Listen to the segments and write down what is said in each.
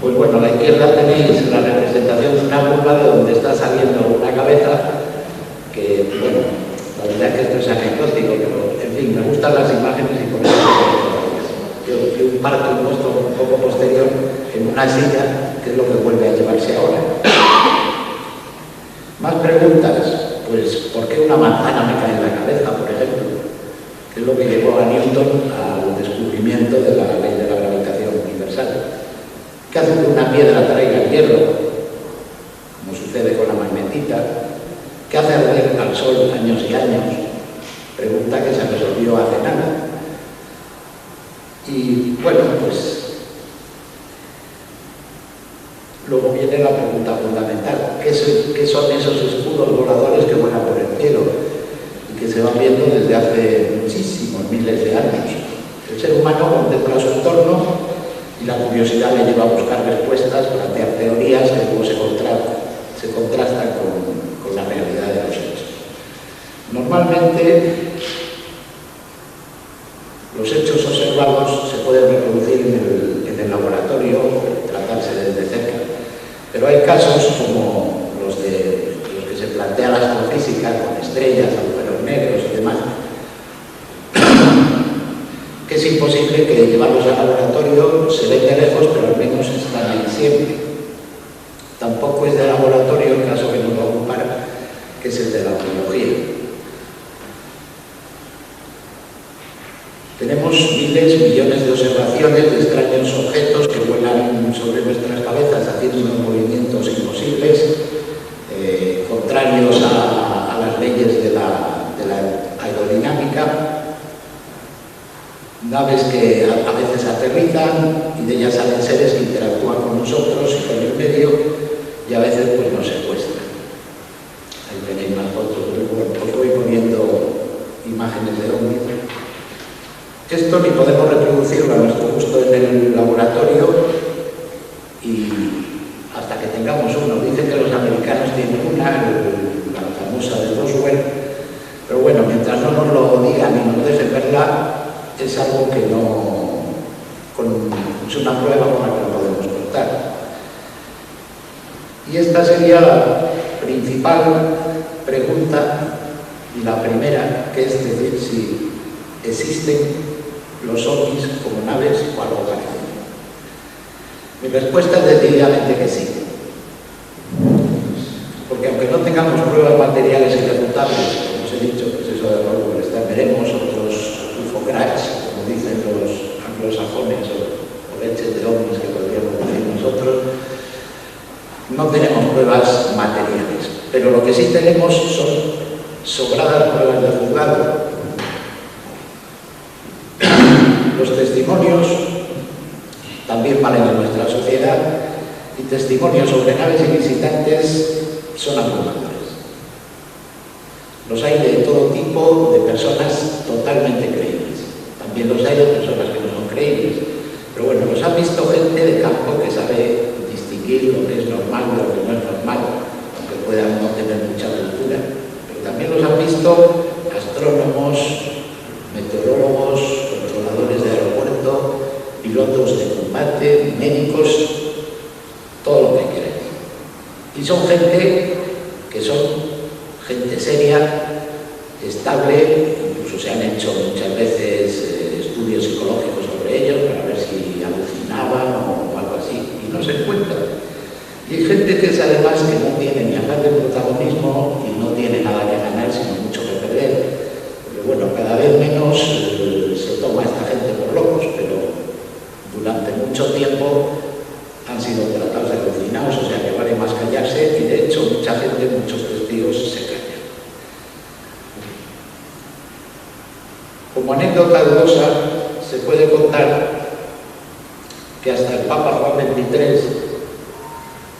Pues bueno, a la izquierda tenéis la representación de una vulva de donde está saliendo una cabeza, que, bueno, la verdad es que esto es anecdótico, pero, en fin, me gustan las imágenes y por eso yo parto un puesto un poco posterior en una silla, que es lo que vuelve a llevarse ahora. Más preguntas, pues, ¿por qué una manzana me cae en la cabeza, por ejemplo? Que es lo que llevó a Newton al descubrimiento de la ley de la gravitación universal. ¿Qué hace que una piedra traiga el hierro? Como sucede con la magnetita. ¿Qué hace arder al sol años y años? Pregunta que se resolvió hace nada. Y bueno, pues luego viene la pregunta fundamental. ¿Qué son esos escudos voladores que vuelan por el cielo y que se van viendo desde hace muchísimos miles de años? El ser humano contempla su entorno y la curiosidad le lleva a buscar respuestas, plantear teorías que luego se contrastan con la realidad de los hechos. Normalmente, los hechos observados se pueden reproducir en el laboratorio, tratarse desde cerca, pero hay casos como los que se plantea la astrofísica, con estrellas, agujeros negros y demás, que es imposible que llevarlos al laboratorio, se ven de lejos, pero al menos están ahí siempre. Tampoco es de laboratorio el caso que nos va a ocupar, que es el de la biología. Tenemos miles, millones de observaciones de extraños objetos que vuelan sobre nuestras cabezas haciendo unos movimientos imposibles, contrarios a las leyes de la aerodinámica. Naves que a veces aterrizan y de ellas salen seres que interactúan con nosotros y con el medio y a veces pues nos secuestran. Ahí tenéis más fotos, os voy poniendo imágenes de ovnis. Esto ni podemos reproducirlo a nuestro gusto en el laboratorio y hasta que tengamos uno. Dicen que los americanos tienen una, la famosa de Roswell, pero bueno, mientras no nos lo digan y nos dejen verla, es algo que es una prueba con la que no podemos contar. Y esta sería la principal pregunta y la primera, que es decir, si existen los ovnis como naves o algo parecido. Mi respuesta es decididamente que sí. Porque aunque no tengamos pruebas materiales irrefutables, como os he dicho, pues eso de Roswell, veremos otros UFO-cracks, como dicen los anglosajones, o leches de ovnis que podríamos decir nosotros. No tenemos pruebas materiales, pero lo que sí tenemos son sobradas pruebas de juzgado. Los testimonios también valen en nuestra sociedad y testimonios sobre naves y visitantes son abundantes. Los hay de todo tipo, de personas totalmente creíbles. También los hay de personas que no son creíbles. Pero bueno, los ha visto gente de campo que sabe distinguir lo que es normal de lo que no es normal, aunque puedan no tener mucha cultura. Pero también los han visto astrónomos, meteorólogos, controladores de aeropuerto, pilotos de combate, médicos, todo lo que quieran. Y son gente que son gente seria, estable, incluso se han hecho muchas veces estudios psicológicos sobre ellos para ver si alucinaban o algo así, y no se encuentran. Y hay gente que es además que no tiene ni afán de protagonismo y no tiene nada que ganar, sino mucho que perder. Porque bueno, cada vez menos se toma a esta gente por locos, pero durante mucho tiempo han sido tratados de alucinados, o sea que vale más callarse, y de hecho mucha gente, muchos testigos se callan. Como anécdota dudosa, se puede contar que hasta el Papa Juan XXIII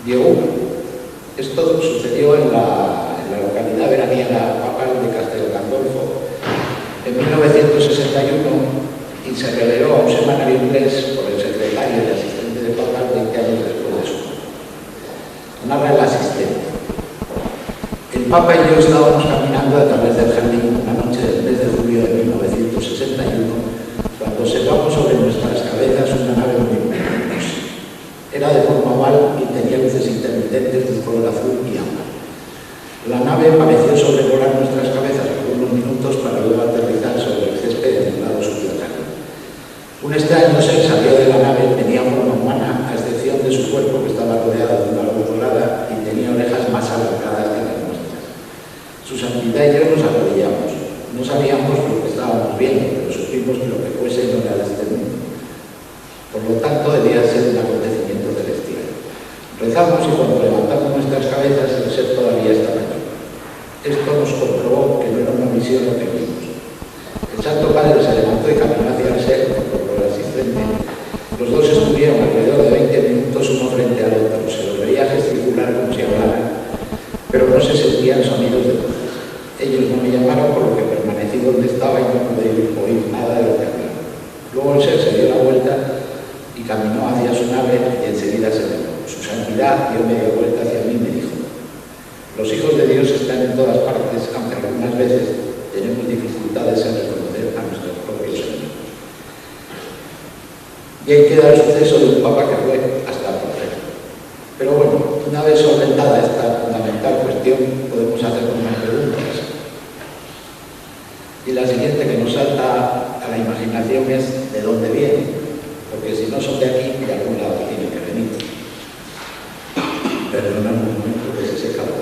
dio uno. Esto sucedió en la localidad veraniega papal de Castel Gandolfo en 1961 y se reveló a un semanario inglés por el secretario y asistente de papal 20 años después de su muerte. Narra el asistente. El Papa y yo estábamos caminando a través del jardín una noche del mes de julio de 1961 cuando observamos sobre nuestras cabezas una nave muy luminosa. Era de forma No sabíamos lo que estábamos viendo, pero supimos que lo que fuese no era de este mundo. Por lo tanto, debía ser un acontecimiento celestial. Rezamos y cuando levantamos nuestras cabezas, el ser todavía estaba allí. Esto nos comprobó que no era una visión lo que vimos. El Santo Padre se levantó y caminó hacia el ser, por el asistente. Los dos estuvieron alrededor de 20 minutos uno frente al otro. Se los veía gesticular como si hablaran, pero no se sentían sonidos de voces. Ellos no me llamaron, por lo que permanecí donde estaba y no pude oír nada de lo que hablaban. Luego el ser se dio la vuelta y caminó hacia su nave y enseguida se elevó. Su santidad dio media vuelta hacia mí y me dijo: los hijos de Dios están en todas partes, aunque algunas veces tenemos dificultades en reconocer a nuestros propios enemigos. Y ahí queda el suceso de un papa que fue hasta profeta. Pero bueno, una vez solventada esta fundamental cuestión, podemos hacer unas preguntas. Y la siguiente que nos salta a la imaginación es: ¿de dónde vienen? Porque si no son de aquí, de algún lado tienen que venir. Perdonad un momento que se seca la boca.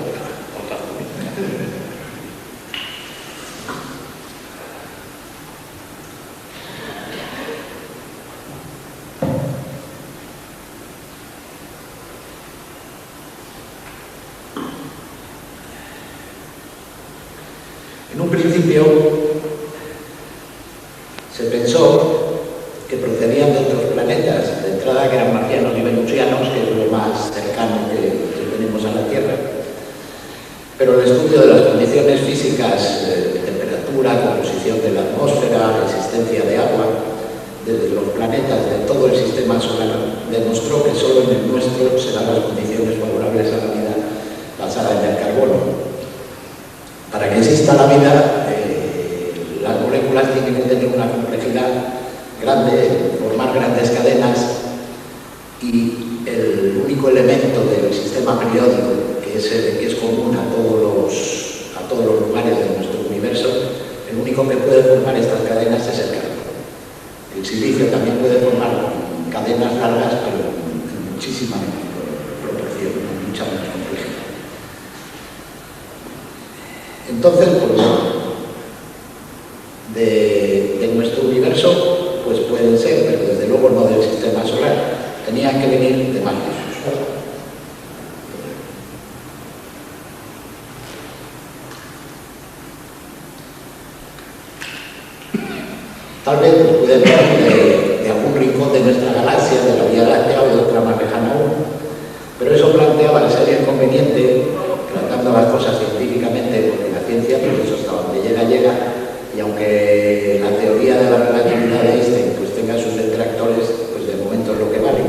En un principio se pensó que procedían de otros planetas, de entrada que eran marcianos y venusianos, que es lo más cercano que tenemos a la Tierra. Pero el estudio de las condiciones físicas, temperatura, composición de la atmósfera, existencia de agua, de los planetas de todo el sistema solar, demostró que solo en el nuestro se dan las condiciones favorables a la vida basada en el carbono. Para que exista la vida, las moléculas tienen que tener una complejidad grande, formar grandes cadenas, y el único elemento del sistema periódico que es común a todos los lugares de nuestro universo, el único que puede formar estas cadenas es el carbono. El silicio también puede formar cadenas largas, pero en muchísima proporción, en mucha menos complejidad. Entonces, pues, de nuestro universo, pues pueden ser, pero desde luego no del sistema solar. Tenían que venir de más lejos. Tal vez pues, pueden venir de algún rincón de nuestra galaxia, de la Vía Láctea o de otra más lejana aún. Pero eso planteaba el ser inconveniente, tratando las cosas científicamente, porque la ciencia, pues eso hasta donde llega, y aunque la teoría de la relatividad de Einstein pues tenga sus detractores, pues de momento es lo que vale.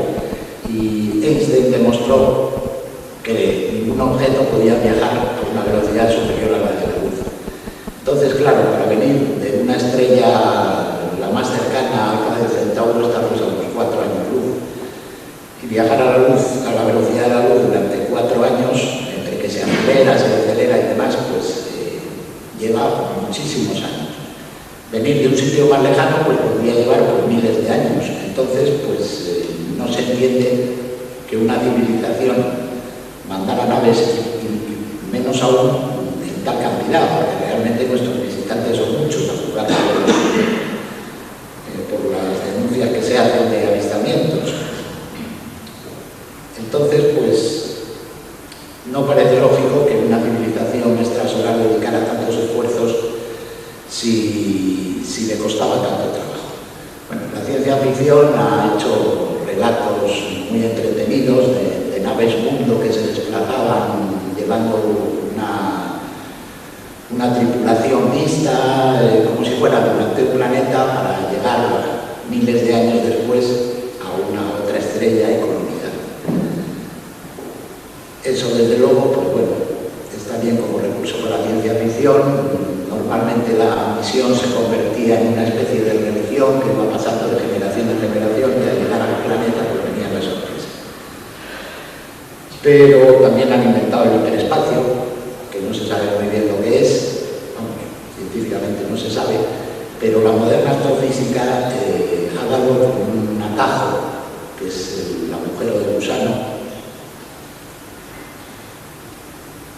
Y Einstein demostró que ningún objeto podía viajar a una velocidad superior a la de la luz. Entonces, claro, para venir de una estrella la más cercana, Alfa de Centauro, estamos a unos 4 años luz. Y viajar a la luz, a la velocidad de la luz durante 4 años, entre que se acelera y demás, pues lleva muchísimos años. Venir de un sitio más lejano pues podría llevar por miles de años. Entonces, pues no se entiende que una civilización mandara naves y menos aún en tal cantidad, porque realmente nuestros visitantes son muchos, a juzgar por las denuncias que se hacen de avistamientos. Entonces, pues no parece lógico que una civilización extrasolar dedicara tantos esfuerzos si le costaba tanto trabajo. Bueno, la ciencia ficción ha hecho relatos muy entretenidos de naves mundo que se desplazaban llevando una tripulación mixta, como si fuera durante un planeta, para llegar miles de años después a una otra estrella y colonizar. Eso, desde luego, pues bueno, está bien como recurso para la ciencia ficción. Normalmente la misión se convertía en una especie de religión que iba pasando de generación en generación, y al llegar al planeta pues venía la sorpresa. Pero también han inventado el hiperespacio, que no se sabe muy bien lo que es, aunque científicamente no se sabe, pero la moderna astrofísica ha dado un atajo, que es el agujero de gusano.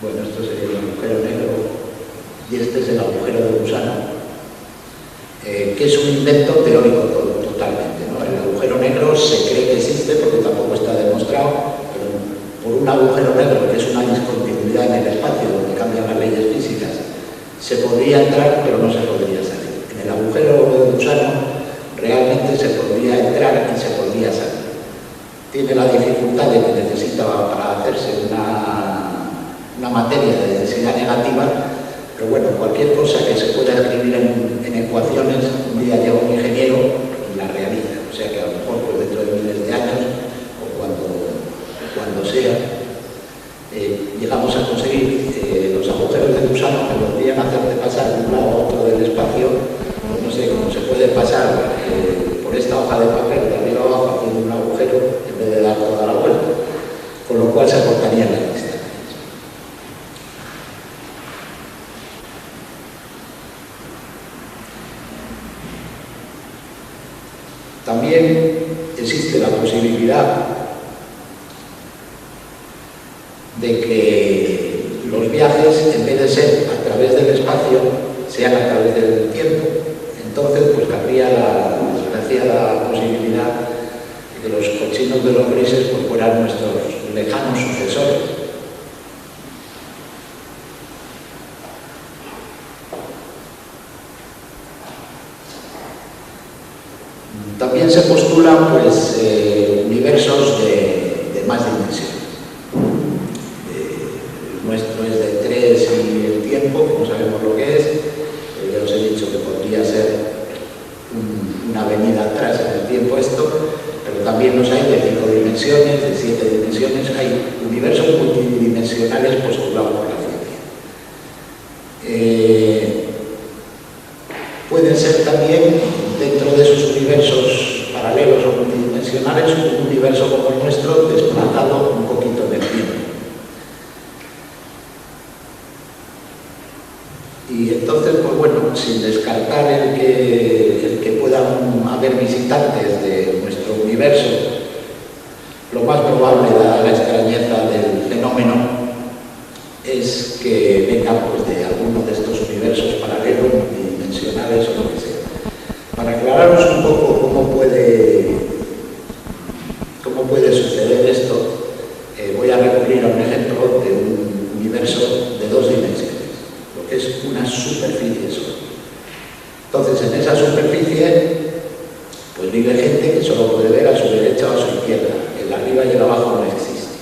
Bueno, esto sería el agujero negro y este es el agujero de gusano. que es un invento teórico totalmente, ¿no? El agujero negro se cree que existe porque tampoco está demostrado, pero por un agujero negro, que es una discontinuidad en el espacio donde cambian las leyes físicas, se podría entrar pero no se podría salir. En el agujero de gusano realmente se podría entrar y se podría salir. Tiene la dificultad de que necesita para hacerse una materia de densidad negativa, pero bueno, cualquier cosa que se pueda escribir en ecuaciones, un día llega un ingeniero y la realiza. O sea que a lo mejor pues, dentro de miles de años o cuando sea, llegamos a conseguir los agujeros de gusano que podrían hacerte pasar de un lado a otro del espacio, pues no sé, cómo se puede pasar por esta hoja de papel de arriba abajo haciendo un agujero en vez de dar toda la vuelta, con lo cual se acortarían las distancias. También existe la posibilidad de que los viajes, en vez de ser a través del espacio, sean a través del tiempo. Entonces, pues cabría la desgraciada posibilidad de que los cochinos de los grises pues, fueran nuestros lejanos sucesores. También se postulan pues, universos de más dimensiones. El nuestro es de 3 y el tiempo, que no sabemos lo que es. Ya os he dicho que podría ser una avenida atrás en el tiempo esto, pero también los hay de 5 dimensiones, de 7 dimensiones. Hay universos multidimensionales postulados por la ciencia. Pueden ser también, dentro de esos universos paralelos o multidimensionales, un universo como el nuestro desplazado un poquito en el tiempo. Y entonces, pues bueno, sin descartar el que puedan haber visitantes de nuestro universo, lo más probable, dada la extrañeza del fenómeno, es que vengan pues, de alguno de estos universos paralelos, multidimensionales o lo que sea. Para aclararos un poco cómo puede suceder esto, voy a recurrir a un ejemplo de un universo de 2 dimensiones, lo que es una superficie sola. Entonces, en esa superficie, pues vive gente que solo puede ver a su derecha o a su izquierda, el arriba y el abajo no existe.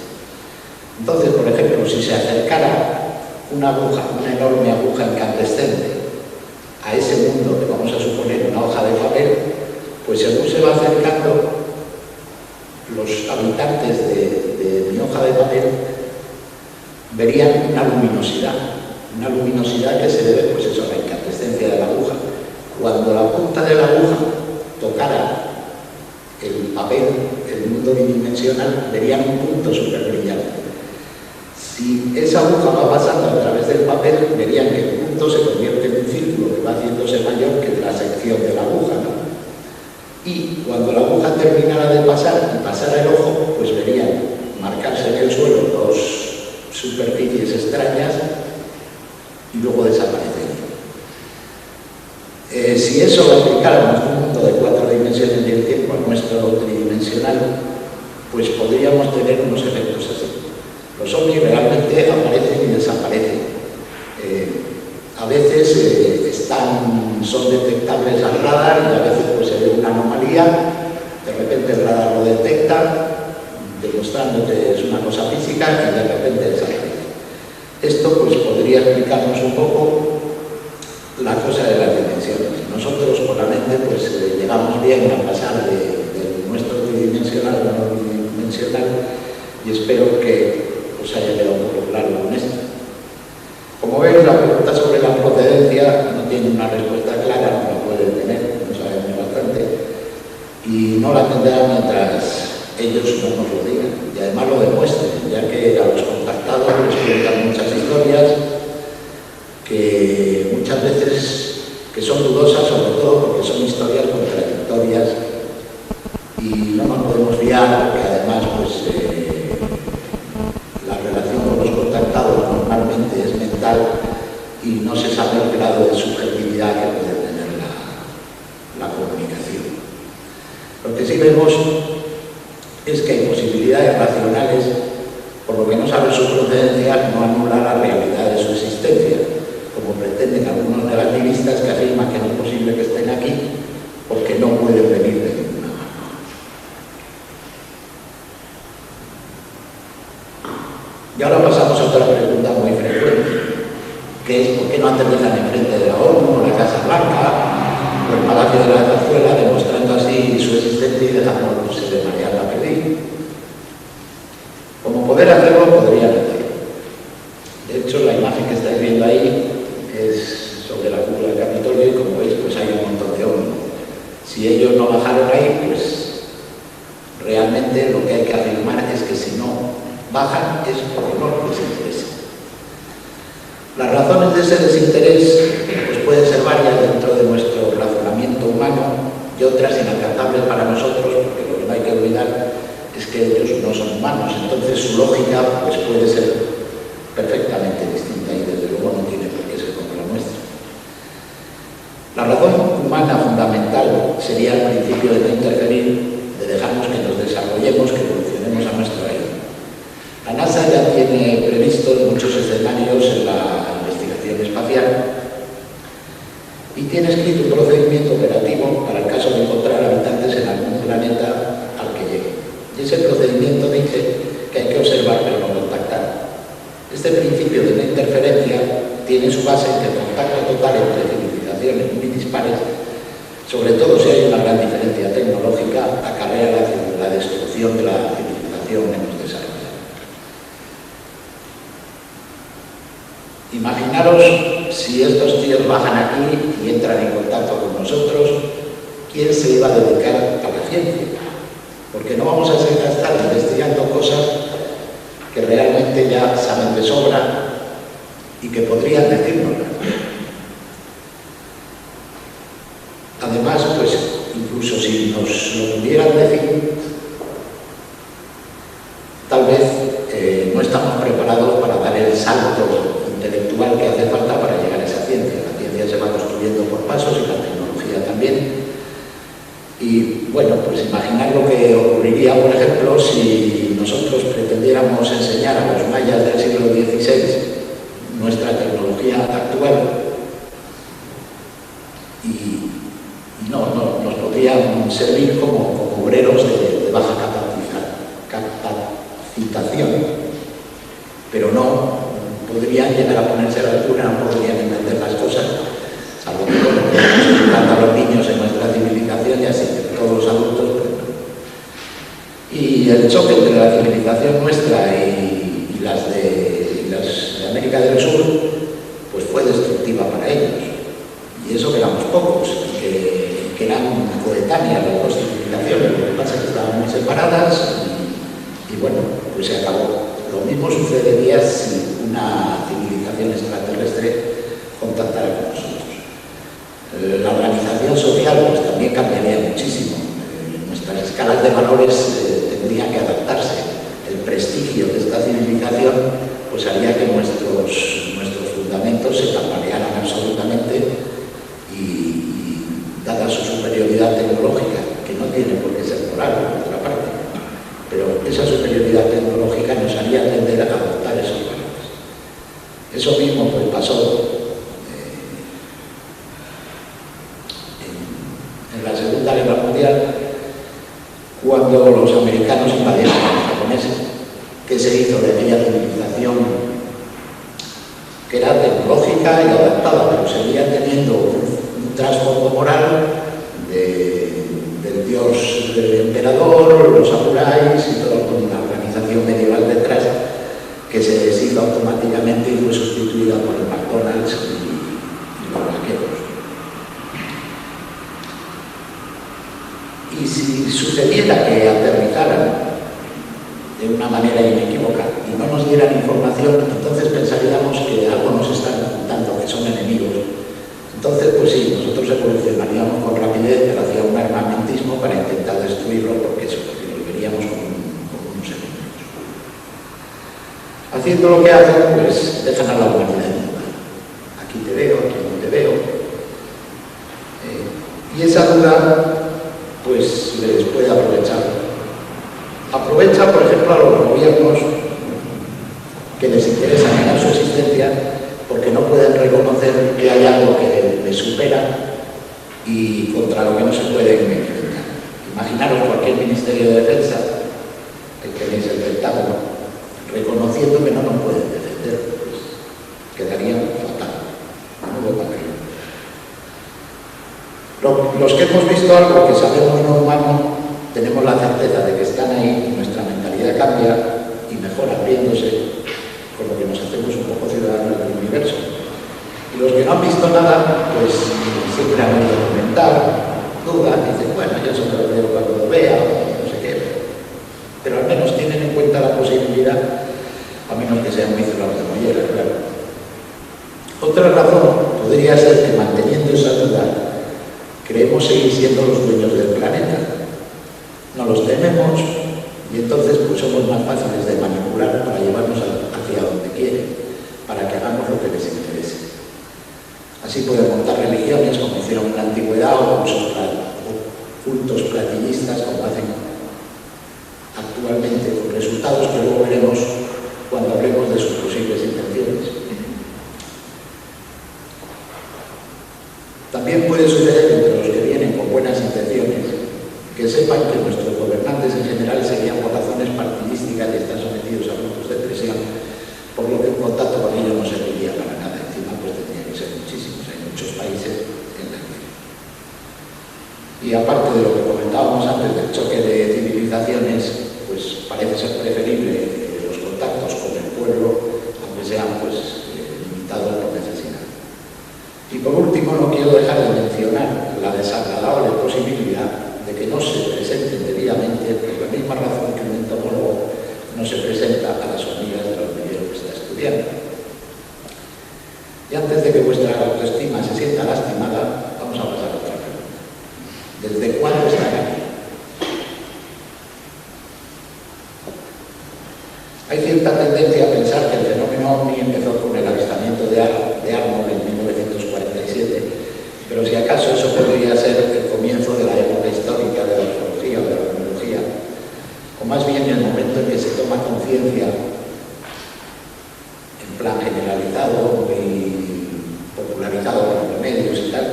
Entonces, por ejemplo, si se acercara una enorme aguja incandescente a ese mundo que vamos a suponer una hoja de papel, pues según se va acercando, los habitantes de mi hoja de papel verían una luminosidad que se debe pues eso, a la incandescencia de la aguja. Cuando la punta de la aguja tocara el papel, el mundo bidimensional, verían un punto súper brillante. Si esa aguja va pasando a través del papel, verían que el punto se convierte en un círculo que va haciéndose mayor que la sección de la aguja, ¿no? Y cuando la aguja terminara de pasar y pasara el ojo, pues verían marcarse en el suelo 2 superficies extrañas y luego desaparecerían. Si eso lo aplicáramos a un mundo de 4 dimensiones y el tiempo a nuestro tridimensional, pues podríamos tener unos efectos así. Los ovnis realmente aparecen y desaparecen. A veces son detectables al radar y a veces pues, se ve una anomalía, de repente el radar lo detecta, demostrando que es una cosa física y de repente desaparece. Esto pues, podría explicarnos un poco la cosa de las dimensiones. Nosotros con la mente pues, llegamos bien a pasar de nuestro tridimensional a no bidimensional y espero que os haya quedado un poco claro con esto. Como veis, la pregunta sobre la procedencia no tiene una respuesta clara, no la puede tener, no sabemos bastante, y no la tendrá mientras ellos no nos lo digan, y además lo demuestren, ya que a los contactados les cuentan muchas historias que muchas veces que son dudosas, sobre todo porque son historias contradictorias y no nos podemos fiar, porque además pues, la relación con los contactados normalmente es mental y no se sabe el grado de subjetividad que puede tener sí vemos es que hay posibilidades racionales, por lo que no sabe su procedencia, no anula la realidad de su existencia, como pretenden algunos negativistas que afirman que no es posible que estén aquí porque no pueden venir de ninguna manera. Y ahora pasamos a otra pregunta muy frecuente, que es ¿por qué no aterrizan enfrente de la ONU o la Casa Blanca o el Palacio de la Zarzuela, demostrando así su existencia y dejándose de marear la perdiz? Como poder hacerlo, podrían hacerlo. De hecho, la imagen que estáis viendo ahí es sobre la cúpula del Capitolio y como veis, pues hay un montón de ONU. Si ellos no bajaron ahí, pues realmente lo que hay que afirmar es que si no bajan es porque no les interesa. Las razones de ese desinterés pues pueden ser varias dentro de nuestro razonamiento humano y otras inalcanzables para nosotros, porque lo que no hay que olvidar es que ellos no son humanos, entonces su lógica pues puede ser perfectamente distinta y desde luego no tiene por qué ser como la nuestra. La razón humana fundamental sería el principio de no interferir, de dejarnos que nos desarrollemos, que evolucionemos a nuestro ritmo. La NASA ya tiene previsto muchos escenarios en la investigación espacial y tiene escrito un procedimiento operativo para el caso de encontrar habitantes en algún planeta al que llegue. Y ese procedimiento dice que hay que observar pero no contactar. Este principio de no interferencia tiene su base en que el contacto total entre civilizaciones muy dispares, sobre todo si hay una gran diferencia tecnológica, acarrea la destrucción de la civilización menos desarrollada. Imaginaros si estos tíos bajan aquí y entran en contacto con nosotros, ¿quién se iba a dedicar a la ciencia? Porque no vamos a estar investigando cosas que realmente ya saben de sobra y que podrían decirnos. Además, pues incluso si nos lo pudieran decir, tal vez no estamos preparados para dar el salto intelectual que hace falta para llegar a esa ciencia. La ciencia se va construyendo por pasos y la tecnología también. Y bueno, pues imaginar lo que ocurriría, por ejemplo, si nosotros pretendiéramos enseñar a los mayas del siglo XVI nuestra tecnología actual y nos podrían servir como obreros de baja capacitación, pero no podrían llegar a ponerse a la altura, no podrían entender las cosas, salvo que bueno, estamos educando a los niños en nuestra civilización y así, todos los adultos. Y el choque entre la civilización nuestra y las de América del Sur, pues fue destructiva para ellos. Y eso que éramos pocos, que eran coetáneas las dos civilizaciones, lo que pasa es que estaban muy separadas y bueno, pues se acabó. Lo mismo sucedería si una civilización extraterrestre contactara con nosotros. La organización social pues también cambiaría muchísimo. Nuestras escalas de valores tendrían que adaptarse. El prestigio de esta civilización pues haría que nuestros fundamentos se tambalearan absolutamente y dada su superioridad tecnológica, que no tiene por qué ser moral por otra parte, pero esa superioridad tecnológica nos haría tender a adoptar esos valores. Eso mismo pues pasó en la Segunda Guerra Mundial, cuando los americanos invadieron a los japoneses. ¿Qué se hizo de aquella civilización que era tecnológica y adaptada, pero seguía teniendo un trasfondo moral del dios del emperador, los samuráis y todo, con una organización medieval detrás que se deshizo automáticamente y fue sustituida por el McDonald's y los vaqueros. Y si sucediera que aterrizaran de una manera inequívoca y no nos dieran información, entonces pensaríamos que algo nos están ocultando, que son enemigos. Entonces, pues sí, nosotros evolucionaríamos con rapidez hacia un armamentismo para intentar destruirlo, porque lo veríamos como unos enemigos. Haciendo lo que hacen, pues dejan a la humanidad en duda. Aquí te veo, aquí no te veo. Y esa duda, pues les puede aprovechar gobiernos que les interesa negar su existencia porque no pueden reconocer que hay algo que les supera y contra lo que no se pueden enfrentar. Imaginaros cualquier Ministerio de Defensa, el que tenéis el Pentágono, reconociendo que no nos pueden defender, pues quedaría fatal. Menudo papel. Los que hemos visto algo que sabemos no humano, tenemos la certeza de que están ahí y nuestra mentalidad cambia y mejora abriéndose con lo que nos hacemos un poco ciudadanos del universo. Y los que no han visto nada, pues siempre han oído comentar, dudan, dicen, bueno, yo eso me lo veo cuando lo vea, no sé qué. Pero al menos tienen en cuenta la posibilidad, a menos que sean muy cerrados de mollera, claro. Otra razón podría ser que manteniendo esa duda, creemos seguir siendo los dueños del planeta. No los tememos y entonces pues somos más fáciles de manipular para llevarnos hacia donde quieren, para que hagamos lo que les interese. Así pueden montar religiones como hicieron en la antigüedad o cultos platillistas como hacen actualmente, con resultados que luego veremos cuando hablemos de sus posibles intenciones. También puede suceder entre los que vienen con buenas intenciones que sepan que nuestros gobernantes en general seguían por razones partidísticas y están sometidos a grupos de presión, por lo que un contacto con ellos no serviría para nada. Encima pues tendría que ser muchísimos, hay muchos países en la guerra. Y aparte de lo que comentábamos antes del choque de civilizaciones, pues parece ser preferible los contactos con el pueblo, aunque sean pues limitados por necesidad. Y por último, no quiero dejar de mencionar la desagradable posibilidad de que no se presenten debidamente por la misma razón que un entomólogo no se presenta a las hormigas del hormiguero que está estudiando. Y antes de que vuestra autoestima se sienta lastimada, vamos a pasar a otra pregunta. ¿Desde cuándo están aquí? Hay cierta tendencia a pensar que el fenómeno OVNI empezó con el avistamiento de Arnold en 1947, pero si acaso eso podría ser el comienzo de la época histórica de la ufología o de la ufologia, o más bien el momento en que se toma conciencia, en plan generalizado y popularizado por los medios y tal,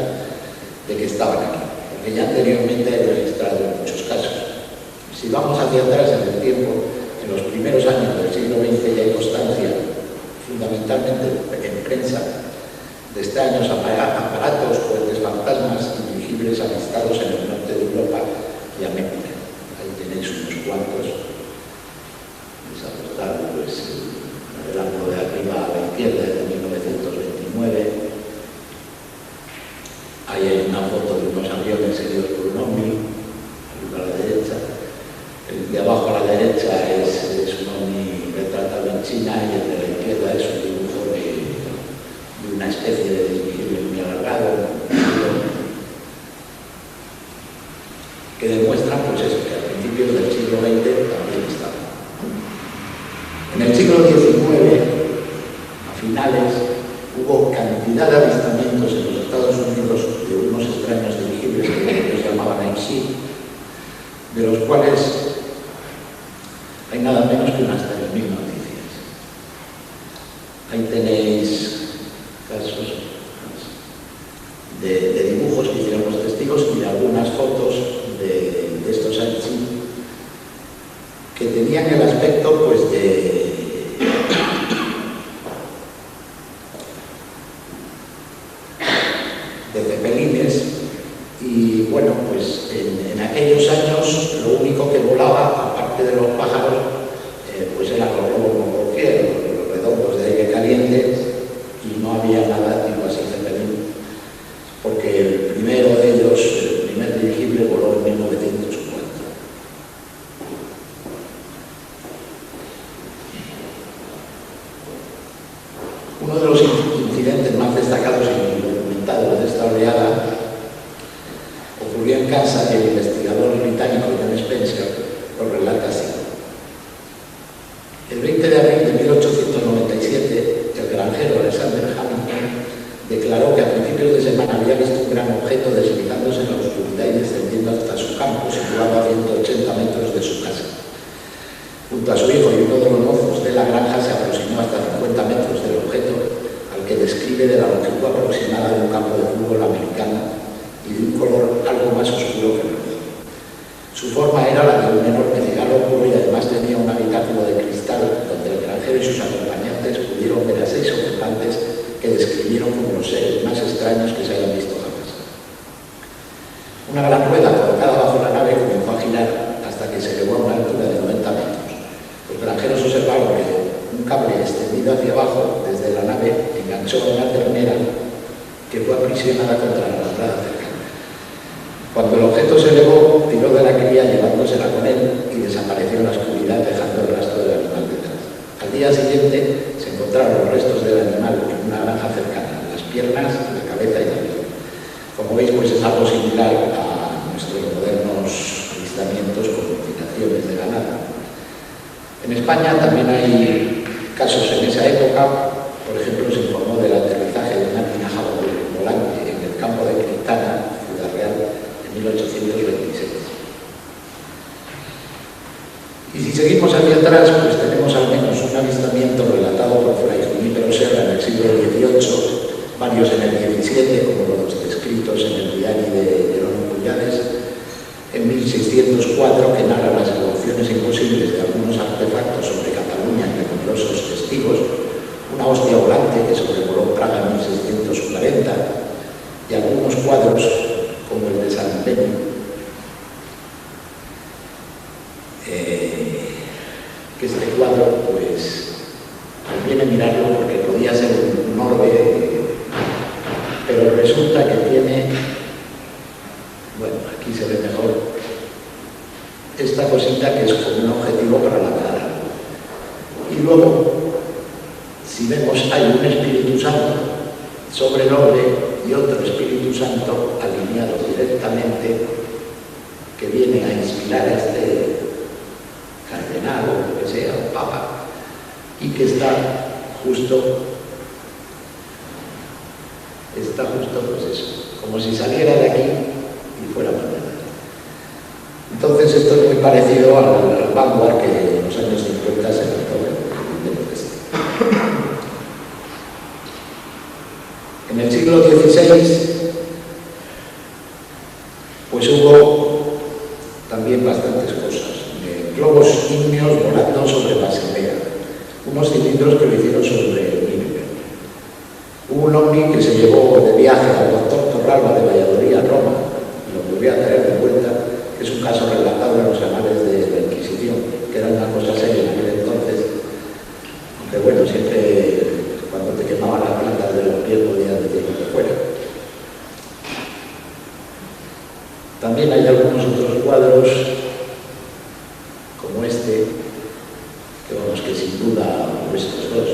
de que estaban aquí, porque ya anteriormente he registrado en muchos casos. Si vamos hacia atrás en el tiempo, en los primeros años del siglo XX ya hay constancia, fundamentalmente en prensa, de extraños aparatos, cohetes fantasmas y dirigibles avistados en el norte de Europa y América. Ahí tenéis unos cuantos. Les ha costado pues, el ángulo de arriba a la izquierda de 1929. Ahí hay una foto de unos aviones seguidos por un ovni, arriba a la derecha. El de abajo a la derecha es un ovni retratado en China y el de la izquierda es un dibujo de una especie de dirigible muy alargado que demuestra pues eso, que a principios del siglo XX también estaba. En el siglo XIX, a finales, hubo cantidad de avistamientos en los Estados Unidos de unos extraños dirigibles que ellos llamaban MC, de los cuales hay nada menos que unas 3.000 noticias. Ahí tenéis casos de dibujos que hicieron los testigos y de algunas fotos de estos MC que tenían el aspecto pues de cepelines y bueno pues en aquellos años lo único que volaba aparte de los pájaros pues eran los globos montgolfier, los redondos de aire caliente, y no había nada tipo así cepelín, porque el primero de ellos, el primer dirigible, voló en 1904. Uno de los incidentes más destacados y documentados de esta oleada ocurrió en Kansas y el investigador británico John Spencer lo relata así. El 20 de abril de 1897, el granjero Alexander Hamilton declaró que a principios de semana había visto un gran objeto deslizándose en la oscuridad y descendiendo hasta su campo, situado a 180 metros de su casa. Junto a su hijo y uno de oscuro que luz. Su forma era la de un enorme cigarro puro y además tenía un habitáculo de cristal donde el granjero y sus acompañantes pudieron ver a 6 ocupantes que describieron como los seres más extraños que se hayan visto jamás. Una gran rueda colocada bajo la nave comenzó a girar hasta que se elevó a una altura de 90 metros. Los granjeros observaron que un cable extendido hacia abajo desde la nave enganchó a una ternera que fue aprisionada contra la entrada cercana. Cuando el objeto se elevó, tiró de la cría llevándosela con él y desapareció en la oscuridad dejando el rastro del animal detrás. Al día siguiente se encontraron los restos del animal en una granja cercana, las piernas, la cabeza y la piel. Como veis, pues es algo similar a nuestros modernos avistamientos con mutilaciones de ganado. En España también hay casos en esa época. Por ejemplo, se informó del aterrizaje de una tinaja volante en el campo de Criptana, Ciudad Real, en 1826. Y si seguimos hacia atrás, pues tenemos al menos un avistamiento relatado por Fray Junípero Serra en el siglo XVIII, varios en el XVII, como los descritos en el diario de Jerónimo Pullades, en 1604, que narra las evoluciones imposibles de algunos artefactos sobre Cataluña y de numerosos testigos, una hostia volante que sobrevoló Praga en 1640 y algunos cuadros como el de San Benio, que este cuadro pues conviene mirarlo porque podía ser un orbe, pero resulta que tiene, bueno, aquí se ve mejor, esta cosita que es como un objetivo para la cara. Y luego, si vemos, hay un Espíritu Santo sobre el orbe y otro Espíritu Santo alineado directamente que viene a inspirar a este cardenal o lo que sea, o papa, y que está justo pues eso, como si saliera de aquí y fuera para allá. Entonces esto es muy parecido al Vanguard que en los años 50 se lanzó en el oeste. En el siglo XVI pues hubo también bastantes cosas. Globos ígneos volando sobre Basilea, unos cilindros que lo hicieron sobre el Nínive. Hubo un ovni que se llevó de viaje al doctor Torralba de Valladolid a Roma y lo volvió a traer de vuelta, que es un caso relatado en los anales de la Inquisición, que era una cosa seria en aquel entonces, aunque bueno, siempre cuando te quemaban las plantas de los pies podías decir lo que fuera. También hay algunos otros cuadros como este, que vamos, que sin duda estos dos.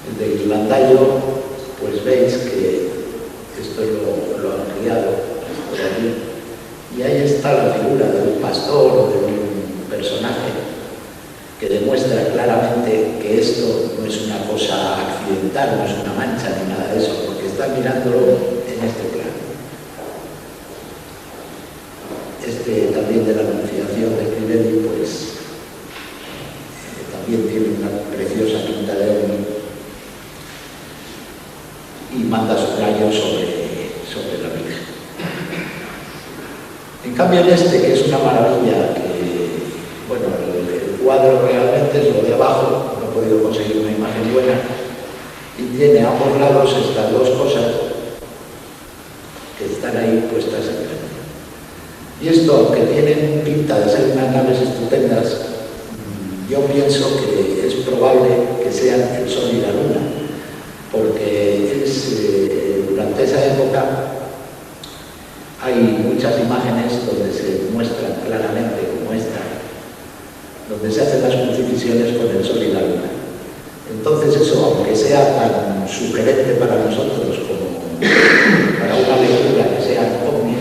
El de Irlandayo, pues veis que esto lo han criado por allí, y ahí está la figura de un pastor o de un personaje que demuestra claramente que esto no es una cosa accidental, no es una mancha ni nada de eso, porque está mirándolo en este plano. Este también de la Anunciación de Crivelli, pues también tiene una preciosa pinta de ovni y manda su rayo sobre la Virgen. En cambio en este, que es una maravilla, que bueno, el cuadro realmente es lo de abajo, no he podido conseguir una imagen buena, y tiene a ambos lados estas dos cosas que están ahí puestas en el. Y esto, aunque tienen pinta de ser unas naves estupendas, yo pienso que es probable que sean el Sol y la Luna, porque durante esa época hay muchas imágenes donde se muestran claramente, como esta, donde se hacen las crucifixiones con el Sol y la Luna. Entonces eso, aunque sea tan sugerente para nosotros como para una lectura que sea ovni,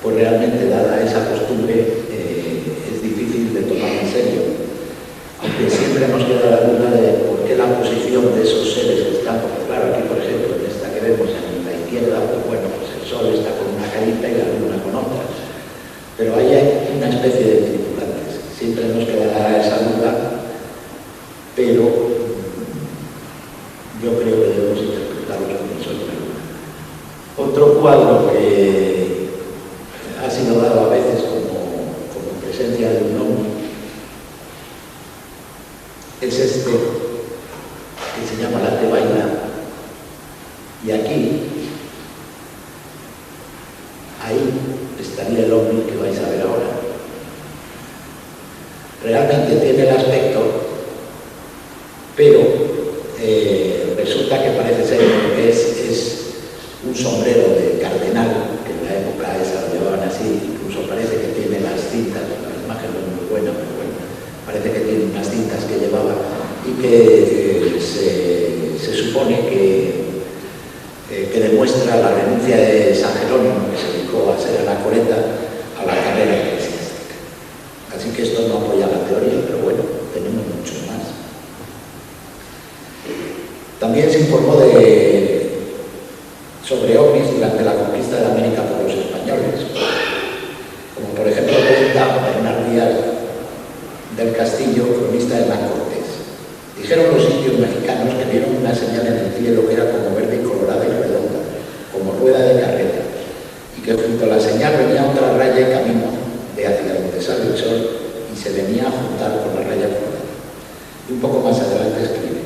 pues realmente, dada esa costumbre, es difícil de tomar en serio. Aunque siempre nos queda la duda de por qué la posición de esos seres que están, porque claro, aquí por ejemplo, en esta que vemos en la izquierda, pues bueno, pues el Sol está con una carita y la Luna con otra. Pero ahí hay una especie de tripulantes. Siempre nos quedará esa duda, pero yo creo que debemos interpretarlo con el Sol y la Luna. Otro cuadro que ahí estaría el ovni que vais a ver ahora. Realmente tiene el aspecto, pero resulta que parece ser que es un sombrero de cardenal, que en la época esa lo llevaban así, incluso parece que tiene las cintas, la imagen no es muy buena, pero bueno, parece que tiene unas cintas que llevaba y que se supone que demuestra la renuncia de San Jerónimo, que se dedicó a ser anacoreta, a la carrera eclesiástica. Así que esto no apoya la teoría, pero bueno, tenemos mucho más. También se informó sobre ovnis durante la conquista de América por los españoles, como por ejemplo cuenta Bernard Díaz del Castillo, cronista de Hernán Cortés. Dijeron los indios mexicanos que vieron una señal en el cielo que era como verde y colorada y redonda, como rueda de carreta, y que junto a la señal venía otra raya y camino de hacia donde sale el sol y se venía a juntar con la raya colorada. Y un poco más adelante escribe: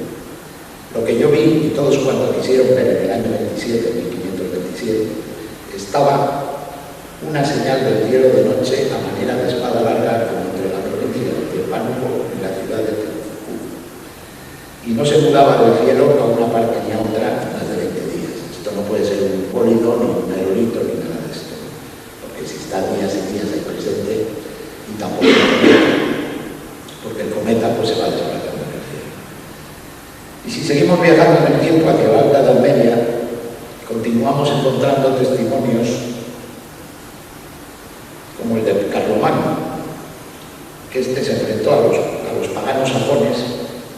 lo que yo vi y todos cuantos quisieron ver en el año 27, 1527, estaba una señal del cielo de noche a manera de espada larga como entre la provincia de Pánuco y la ciudad de Teruel. Y no se mudaba del cielo a una parte ni a otra más de 20 días. Esto no puede ser un pólido, ni un aerolito, ni nada de esto, porque si está días y días ahí presente, y tampoco el cometa, porque el cometa pues se va desplazando. Y si seguimos viajando en el tiempo hacia la Alta Edad Media, continuamos encontrando testimonios como el de Carlomagno, que se enfrentó a los paganos sajones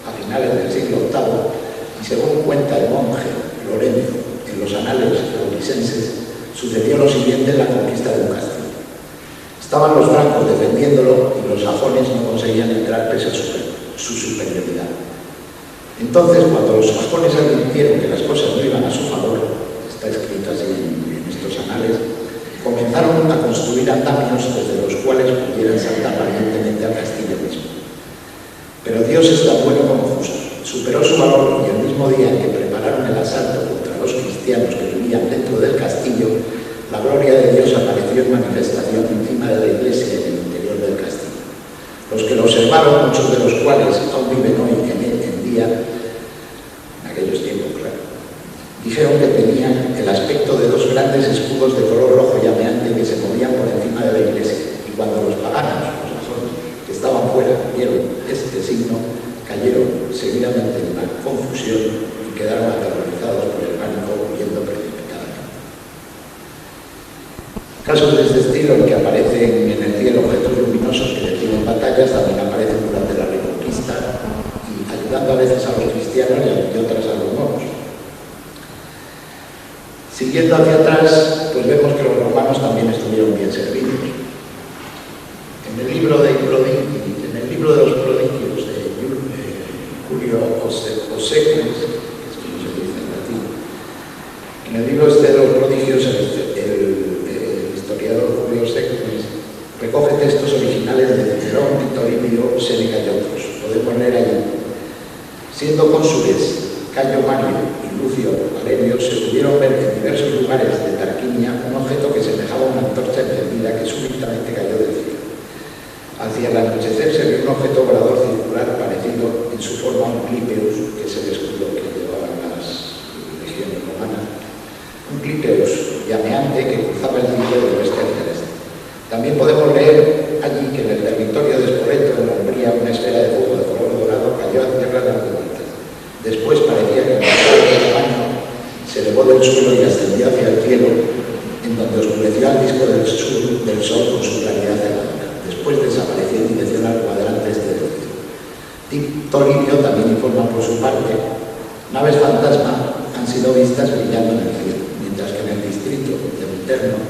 a finales del siglo VIII, y según cuenta el monje Lorenzo en los anales laurisenses, sucedió lo siguiente en la conquista de un castillo. Estaban los francos defendiéndolo y los sajones no conseguían entrar pese a su superioridad. Entonces, cuando los sajones advirtieron que las cosas no iban a su favor, está escrito así en estos anales, comenzaron a construir andamios desde los cuales pudieran saltar valientemente al castillo mismo. Pero Dios es tan bueno como justo. Superó su valor y el mismo día en que prepararon el asalto contra los cristianos que vivían dentro del castillo, la gloria de Dios apareció en manifestación encima de la iglesia en el interior del castillo. Los que lo observaron, muchos de los cuales aún viven hoy en día, en aquellos tiempos, claro, dijeron que tenían el aspecto de dos grandes escudos de color rojo llameante que se movían por encima de la iglesia, y cuando los paganos, los sajones, que estaban fuera, vieron este signo, cayeron seguidamente en una confusión y quedaron aterrorizados por el pánico, huyendo precipitadamente. Casos de este estilo en que aparecen en el cielo objetos luminosos que detienen batallas también aparecen durante la Reconquista, y ayudando a veces a los cristianos y otras a los moros. Siguiendo hacia atrás, pues vemos que los romanos también estuvieron bien servidos. En el libro de los prodigios de Julio Joseques, que es como se dice en latín, en el libro de los prodigios el historiador Julio Joseques recoge textos originales de Cicerón, Victorinio, Séneca y otros. Podemos leer allí: siendo cónsules Cayo Mario y Lucio Valerio, se pudieron ver en diversos lugares de Tarquinia un objeto que semejaba a una antorcha encendida que súbitamente cayó del cielo. Hacia el anochecer se vio un objeto volador circular parecido en su forma a un clipeus, que es el escudo que llevaban las legiones romanas, un clipeus llameante que cruzaba el cielo del oeste hacia el este. También podemos leer allí que en el territorio de Spoleto, en la Umbría, una esfera de fuego de color dorado cayó a tierra dando vueltas. Después parecía que el tamaño se elevó del suelo y ascendió hacia el cielo, en donde oscureció al disco del sol con su claridad cegadora. Después desapareció en dirección al cuadrante este del cielo. Victorinio también informa por su parte: naves fantasma han sido vistas brillando en el cielo, mientras que en el distrito de Viterbo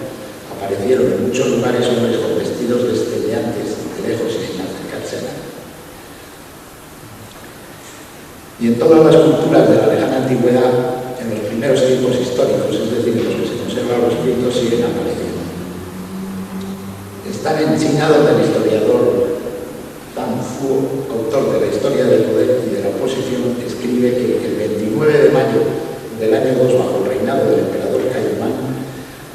aparecieron en muchos lugares hombres con vestidos destellantes de lejos y sin acercarse a nada. Y en todas las culturas de la lejana antigüedad, en los primeros tiempos históricos, es decir, en los que se conservan los escritos, siguen apareciendo. Están en China, donde el historiador Tang Fu, autor de la historia del poder y de la oposición, escribe que el 29 de mayo del año 2, bajo el reinado del emperador Caimán,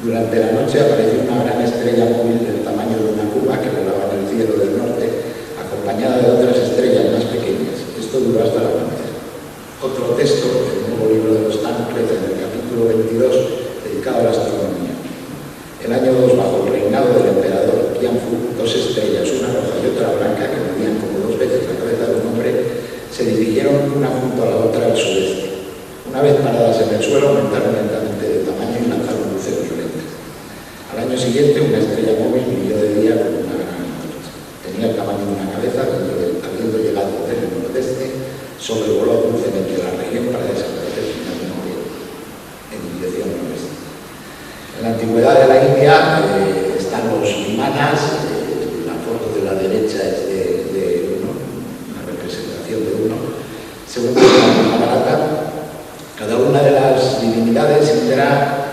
Durante la noche apareció una gran estrella móvil del tamaño de una cuba que volaba en el cielo del norte, acompañada de otras estrellas más pequeñas. Esto duró hasta la amanecer. Otro texto, el nuevo libro de los Táncredes, en el capítulo 22, dedicado a la astronomía. El año 2, bajo el reinado del emperador Qianfu, dos estrellas, una roja y otra blanca, que medían como 2 veces la cabeza de un hombre, se dirigieron una junto a la otra al sudeste. Una vez paradas en el suelo, aumentaron lentamente de tamaño y lanzaron luces violentas. Al año siguiente, una estrella móvil brilló de día con una gran antorcha. Tenía el tamaño de una cabeza, habiendo llegado del nordeste, sobrevoló dulcemente la región para desaparecer finalmente en dirección noroeste. En la antigüedad de la India están los vimanas. La foto de la derecha es de uno, una representación de uno. Según la Mahabharata, cada una de las divinidades, Indra,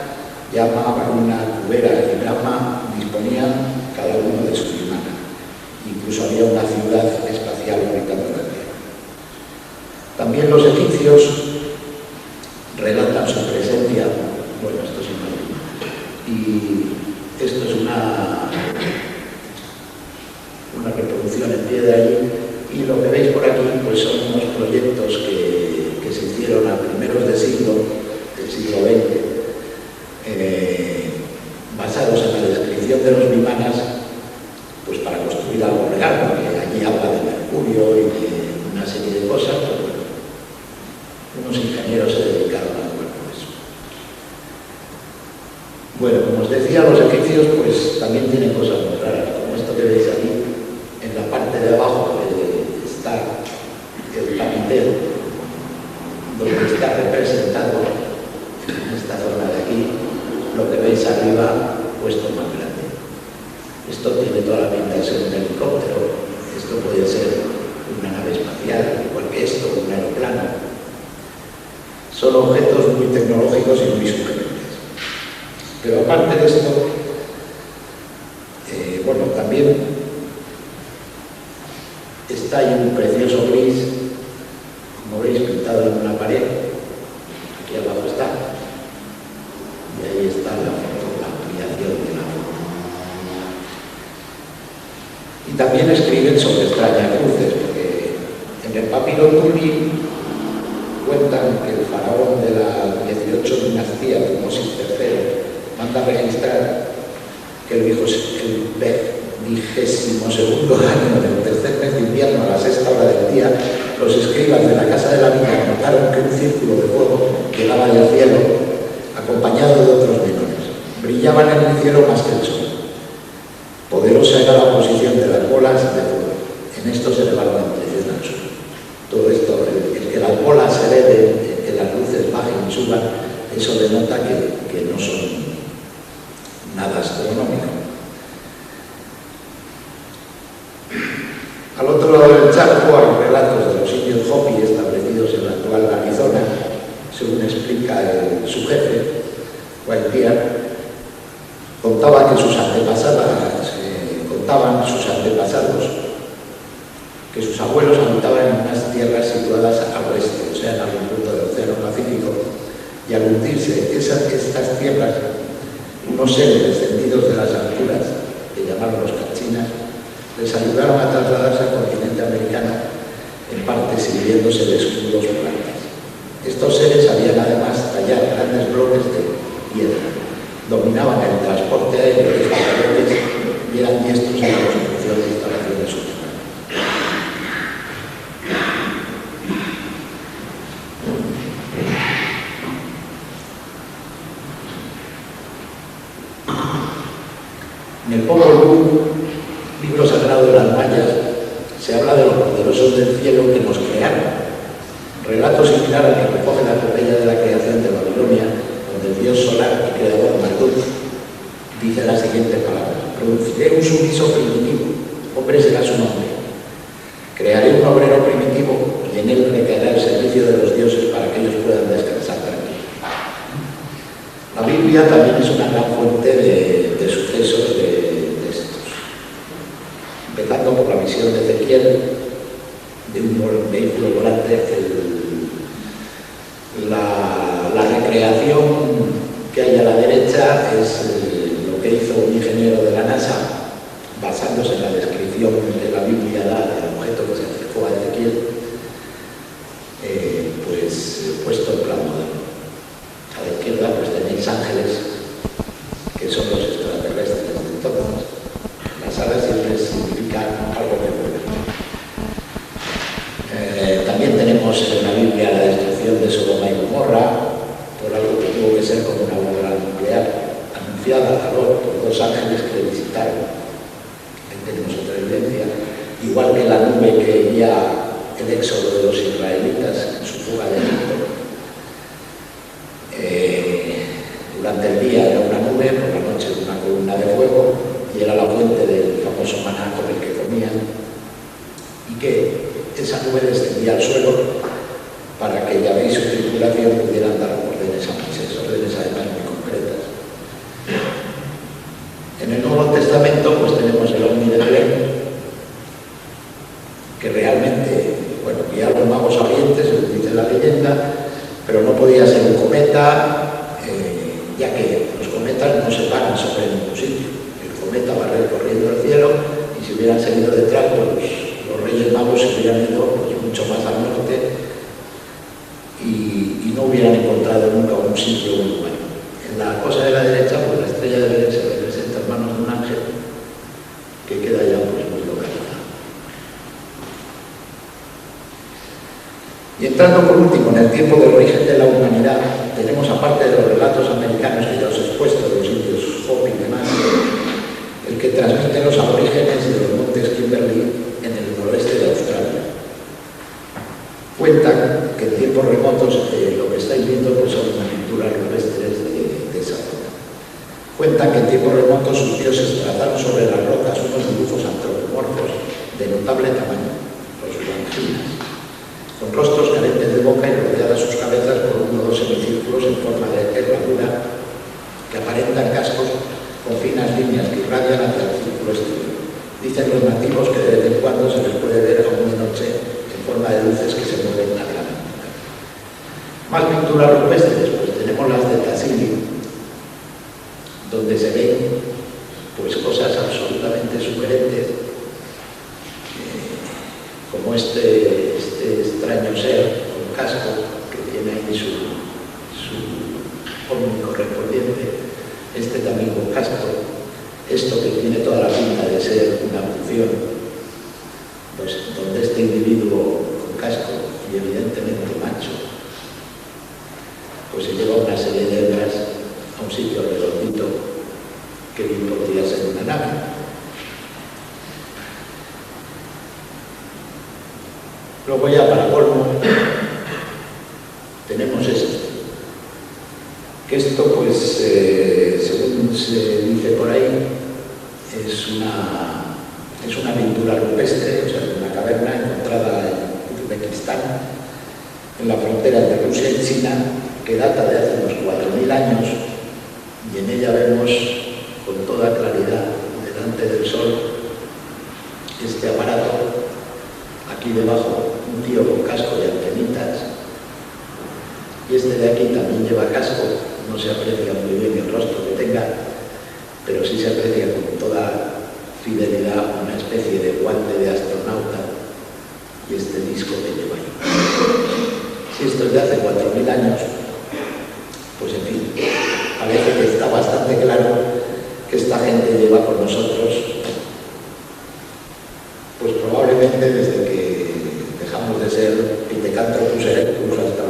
Yama, Varuna, Kubera y Brahma, disponían cada uno de su vimana. Incluso había una ciudad espacial orbitando la Tierra. También los egipcios relatan su presencia. Bueno, esto es increíble. Y esto es una reproducción en pie de allí. Y lo que veis por aquí pues son unos proyectos que se hicieron a primeros del siglo XX, basados en la descripción de los vimanas, pues para construir algo real, porque allí habla de Mercurio y de una serie de cosas, pues bueno, unos ingenieros se dedicaron a eso. Bueno, como os decía, los egipcios pues también tienen cosas muy raras, como esto que veis aquí, en la parte de abajo está el tapitero, donde está representado en esta zona de aquí lo que veis arriba puesto más grande. Esto tiene toda la pinta de ser un helicóptero, esto puede ser una nave espacial, igual que esto, un aeroplano. Son objetos muy tecnológicos y muy sugerentes. Pero aparte de esto, bueno, también está ahí un precioso gris, como veis, pintado en una pared. Aquí abajo está. Y ahí está la ampliación de la foto. Y también escriben sobre extrañas luces, porque en el papiro Tuli cuentan que el faraón de la 18 dinastía, Tutmosis III, manda registrar que el 22º año del tercer mes de invierno, a la 6ª hora del día, los escribas de la casa de la viña notaron que un círculo de fuego llegaba del cielo, acompañado de otros menores. Brillaban en el cielo más que el sol. Poderosa era la posición de las bolas de fuego. En esto se elevaron en dirección al sur. Todo esto, el que las bolas se eleven, que las luces bajen y suban, eso denota que no son nada astronómico. Al otro lado del charco hay relatos de los indios Hopi establecidos en la actual Arizona, según explica su jefe, Whitebeard. Contaban sus antepasados que sus abuelos habitaban en unas tierras situadas al oeste, o sea, en algún punto del Océano Pacífico, y al hundirse estas tierras, unos seres descendidos de las alturas, que llamaron los cachinas, les ayudaron a trasladarse al continente americano, en parte sirviéndose de escudos volantes. Estos seres sabían además tallar grandes bloques de piedra, dominaban el transporte aéreo de estos aviones y eran diestros en la construcción de instalaciones subterráneas. En el Popol Vuh, libro sagrado de las mayas, se habla de los poderosos del cielo que nos crearon. Relato similar al que recoge la epopeya de la creación de Babilonia, donde el dios solar y creador Marduk dice las siguientes palabras: produciré un sumiso primitivo, hombre será su nombre. Crearé un obrero primitivo y en él recaerá el servicio de los dioses para que ellos puedan descansar tranquilos. La Biblia también es una gran fuente de sucesos de estos. Empezando por la visión de Ezequiel, de un vehículo volante, la recreación que hay a la derecha es que son los extraterrestres. Entonces, las alas siempre significan algo que vuela. También tenemos en la Biblia la destrucción de Sodoma y Gomorra por algo que tuvo que ser como una bomba nuclear anunciada a Lot por dos ángeles que le visitaron. Ahí tenemos otra evidencia. Igual que la nube que guía el éxodo de los israelitas en su fuga de Egipto. Durante el día era una nube, por la noche una columna de fuego, y era la fuente del famoso maná con el que comían, y que esa nube descendía al suelo para que Yahvé y su tripulación pudieran dar órdenes a Moisés, órdenes además muy concretas. En el Nuevo Testamento pues tenemos el ovni de Belén, que realmente, bueno, guía a los magos orientes, dice la leyenda, pero no podía ser un cometa, ya que los cometas no se paran sobre ningún sitio. El cometa va recorriendo el cielo y si hubieran seguido detrás, pues los Reyes Magos se hubieran ido pues, mucho más al norte y no hubieran encontrado nunca un sitio muy bueno. En la cosa de la derecha, pues la estrella de Belén se representa en manos de un ángel que queda ya pues, muy localizado. Y entrando por último en el tiempo del origen de la humanidad, tenemos, aparte de los relatos americanos que ya os he expuesto, de los indios Hopi y demás, el que transmiten los aborígenes de los montes Kimberley en el noroeste de Australia. Cuentan que en tiempos remotos lo que estáis viendo pues, son pinturas rupestres de esa zona. Cuentan que en tiempos remotos sus dioses trazaron sobre las rocas unos dibujos antropomorfos de notable tamaño, los guanginas, con rostros carentes de boca y rodeadas sus cabezas por uno o dos semicírculos en forma de herradura que aparentan cascos con finas líneas que irradian hacia el círculo exterior. Dicen los nativos que de vez en cuando se les puede ver aún de noche en forma de luces que se mueven a gran altura. Más pinturas rupestres, pues tenemos las de Tassili, donde se ven pues, cosas absolutamente sugerentes, como este extraño ser con casco que tiene ahí su ovni correspondiente, este también con casco, esto que tiene toda la pinta de ser una función, pues donde este individuo con casco y evidentemente macho, pues se lleva una serie de hembras a un sitio redondito que bien podría ser una nave. Luego ya para colmo tenemos esto, que esto pues según se dice por ahí es una pintura rupestre, o sea, una caverna encontrada en Uzbekistán, en la frontera entre Rusia y China, que data de hace unos 4.000 años, y en ella vemos con toda claridad delante del sol este aparato. Aquí debajo un tío con casco y antenitas, y este de aquí también lleva casco, no se aprecia muy bien el rostro que tenga, pero sí se aprecia con toda fidelidad una especie de guante de astronauta y este disco que lleva ahí. Si esto es de hace 4.000 años, pues en fin, parece que está bastante claro que esta gente lleva con nosotros pues probablemente desde que dejamos de ser Pithecanthropus erectus hasta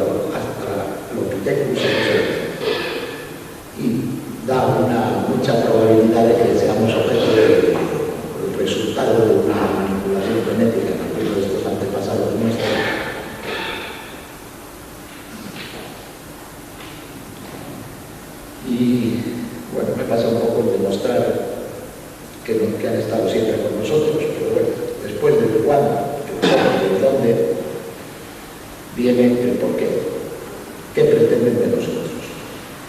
Lopithecus y da una mucha probabilidad de que seamos objeto del resultado de una manipulación genética en algunos de estos antepasados nuestros. Y bueno, me pasa un poco el demostrar que han estado siempre con nosotros, pero bueno, después del cuándo, del dónde, viene el porqué. ¿Qué pretenden de nosotros?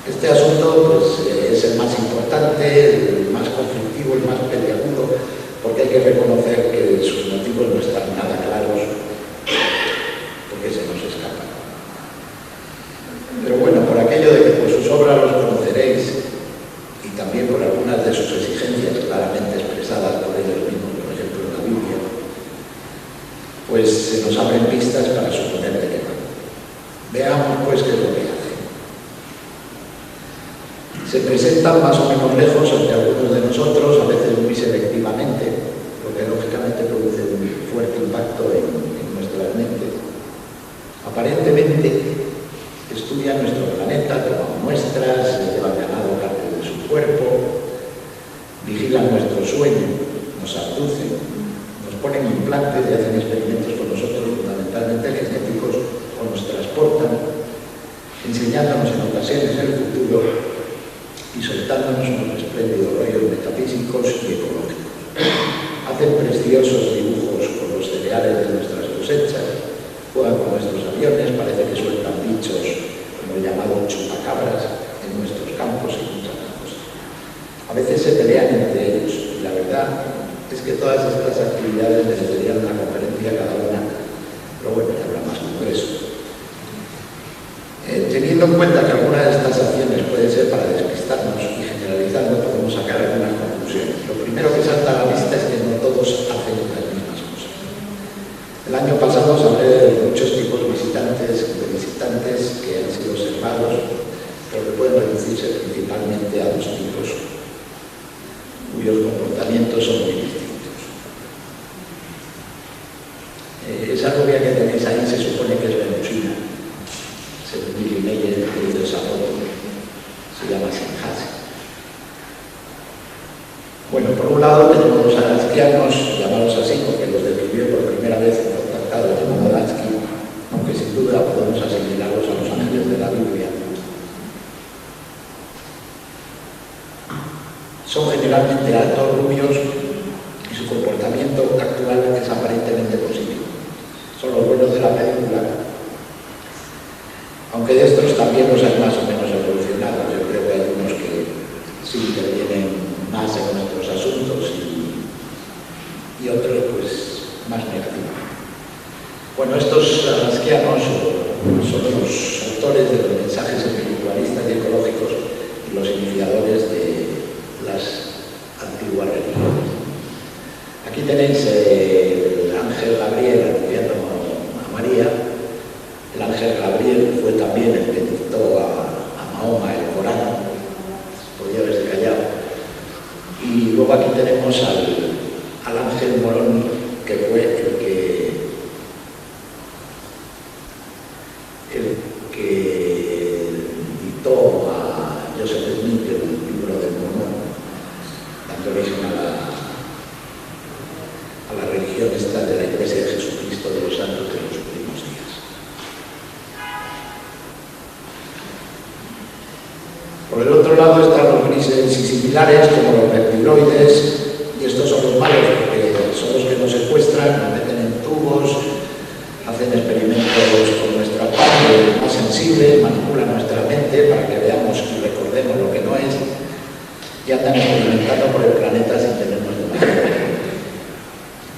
Este asunto pues, es el más importante, el más conflictivo, el más peliagudo, porque hay que reconocer que sus motivos no están nada claros, porque se nos escapan. Pero bueno, por aquello de que por sus obras los conoceréis, y también por algunas de sus exigencias claramente expresadas por ellos mismos, por ejemplo en la Biblia, pues se nos abren pistas para suponer de qué va. Veamos pues qué es lo que hace. se presentan más o menos lejos ante algunos de nosotros, a veces muy selectivamente, porque lógicamente produce un fuerte impacto en nuestras mentes. Aparentemente estudian nuestro planeta, toman muestras, llevan ganado parte de su cuerpo, vigilan nuestro sueño, nos abducen, nos ponen implantes y hacen experimentos con nosotros, fundamentalmente genéticos, o nos transportan, enseñándonos en ocasiones el futuro y soltándonos unos espléndidos rollos metafísicos y ecológicos. Hacen preciosos dibujos con los cereales de nuestras cosechas, juegan con nuestros aviones, parece que sueltan bichos como el llamado chupacabras en nuestros campos y muchas cosas. A veces se pelean entre ellos y la verdad es que todas estas actividades necesitarían una conferencia cada una, pero bueno, ya habrá más congresos. Teniendo en cuenta que algunas de estas acciones pueden ser para despistarnos y generalizando, podemos sacar algunas conclusiones. Lo primero que salta a la vista es que no todos hacen las mismas cosas. El año pasado os hablé de muchos tipos de visitantes que han sido observados, pero que pueden reducirse principalmente a dos tipos, cuyos comportamientos son muy distintos. Esa rubia que tenéis ahí se supone que es venusina. Millie Meyer hizo esa foto, se llama Sinhase. Bueno, por un lado tenemos los alanskianos, llamados así porque los describió por primera vez un contactado llamado Alansky, aunque sin duda podemos asimilarlos a los ángeles de la Biblia. Son generalmente altos, rubios y su comportamiento actual es aparentemente positivo. Son los buenos de la película. Aunque de estos también los hay más o menos evolucionados. Yo creo que hay unos que sí intervienen más en nuestros asuntos y otros pues más negativos. Bueno, estos alanskianos son los autores de los mensajes espiritualistas y ecológicos y los iniciadores de las antiguas religiones. Aquí tenéis el ángel Gabriel anunciando a María. El ángel Gabriel fue también el que dictó a Mahoma el Corán, podía haberse callado. Y luego aquí tenemos al ángel Morón, que fue el que dictó a Joseph Smith el libro del Mormón, dando origen a la religión esta de la Iglesia de Jesucristo de los Santos de los últimos días. Por el otro lado están los grises y similares, como los reptiloides, y estos son los malos, porque son los que nos secuestran, nos meten en tubos, hacen experimentos con nuestra parte más sensible, manipulan nuestra mente para que veamos y recordemos lo que no es, y andan experimentando por el planeta sin tenernos demasiado en cuenta.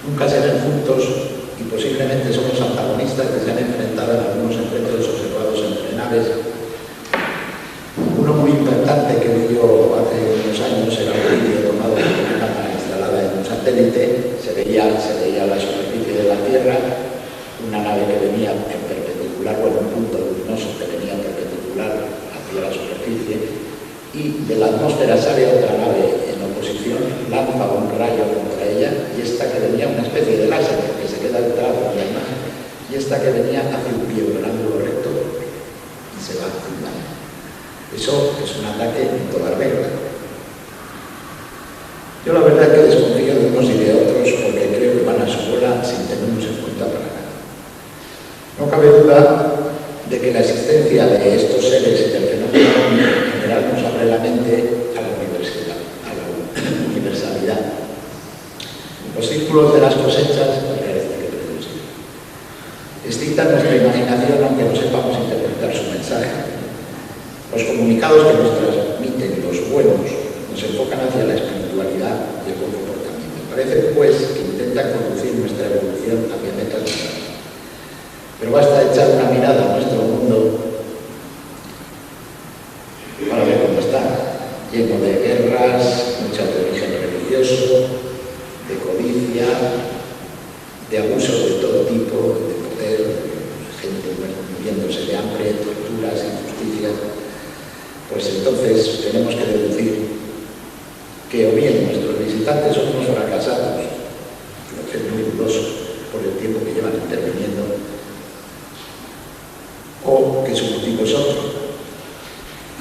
Nunca se ven juntos y posiblemente son los antagonistas que se han enfrentado en algunos encuentros observados entre naves. Uno muy importante que vi yo hace unos años era un vídeo tomado de una cámara instalada en un satélite. Se veía la superficie de la Tierra, una nave que venía en perpendicular, bueno, un punto luminoso que venía perpendicular hacia la superficie, y de la atmósfera sale otra nave en oposición, lanza un rayo contra ella, y esta que venía una especie de láser, porque se queda el trazo en la imagen, y esta que venía hace un pie, un ángulo recto, y se va fundando. Eso es un ataque en toda regla. Yo la verdad es que desconfío de unos y de otros porque creo que van a su bola sin tenernos en cuenta para nada. No cabe duda de que la existencia de estos seres del fenómeno en general nos abre la mente a la universalidad. Los círculos de las cosechas me parece que producen. Excitan nuestra imaginación aunque no sepamos interpretar su mensaje. Los comunicados que nos transmiten los buenos nos enfocan hacia la espiritualidad y el buen comportamiento. Parece, pues, que intentan conducir nuestra evolución hacia metas mejores. Pero basta echar una mirada a nuestro mundo para ver cómo está, lleno de guerras, muchas de origen religioso, de codicia, de abusos de todo tipo, de poder, gente muriéndose de hambre, torturas, injusticias. Pues entonces tenemos que que o bien nuestros visitantes son unos fracasados, lo que es muy dudoso por el tiempo que llevan interviniendo, o que su motivo es otro.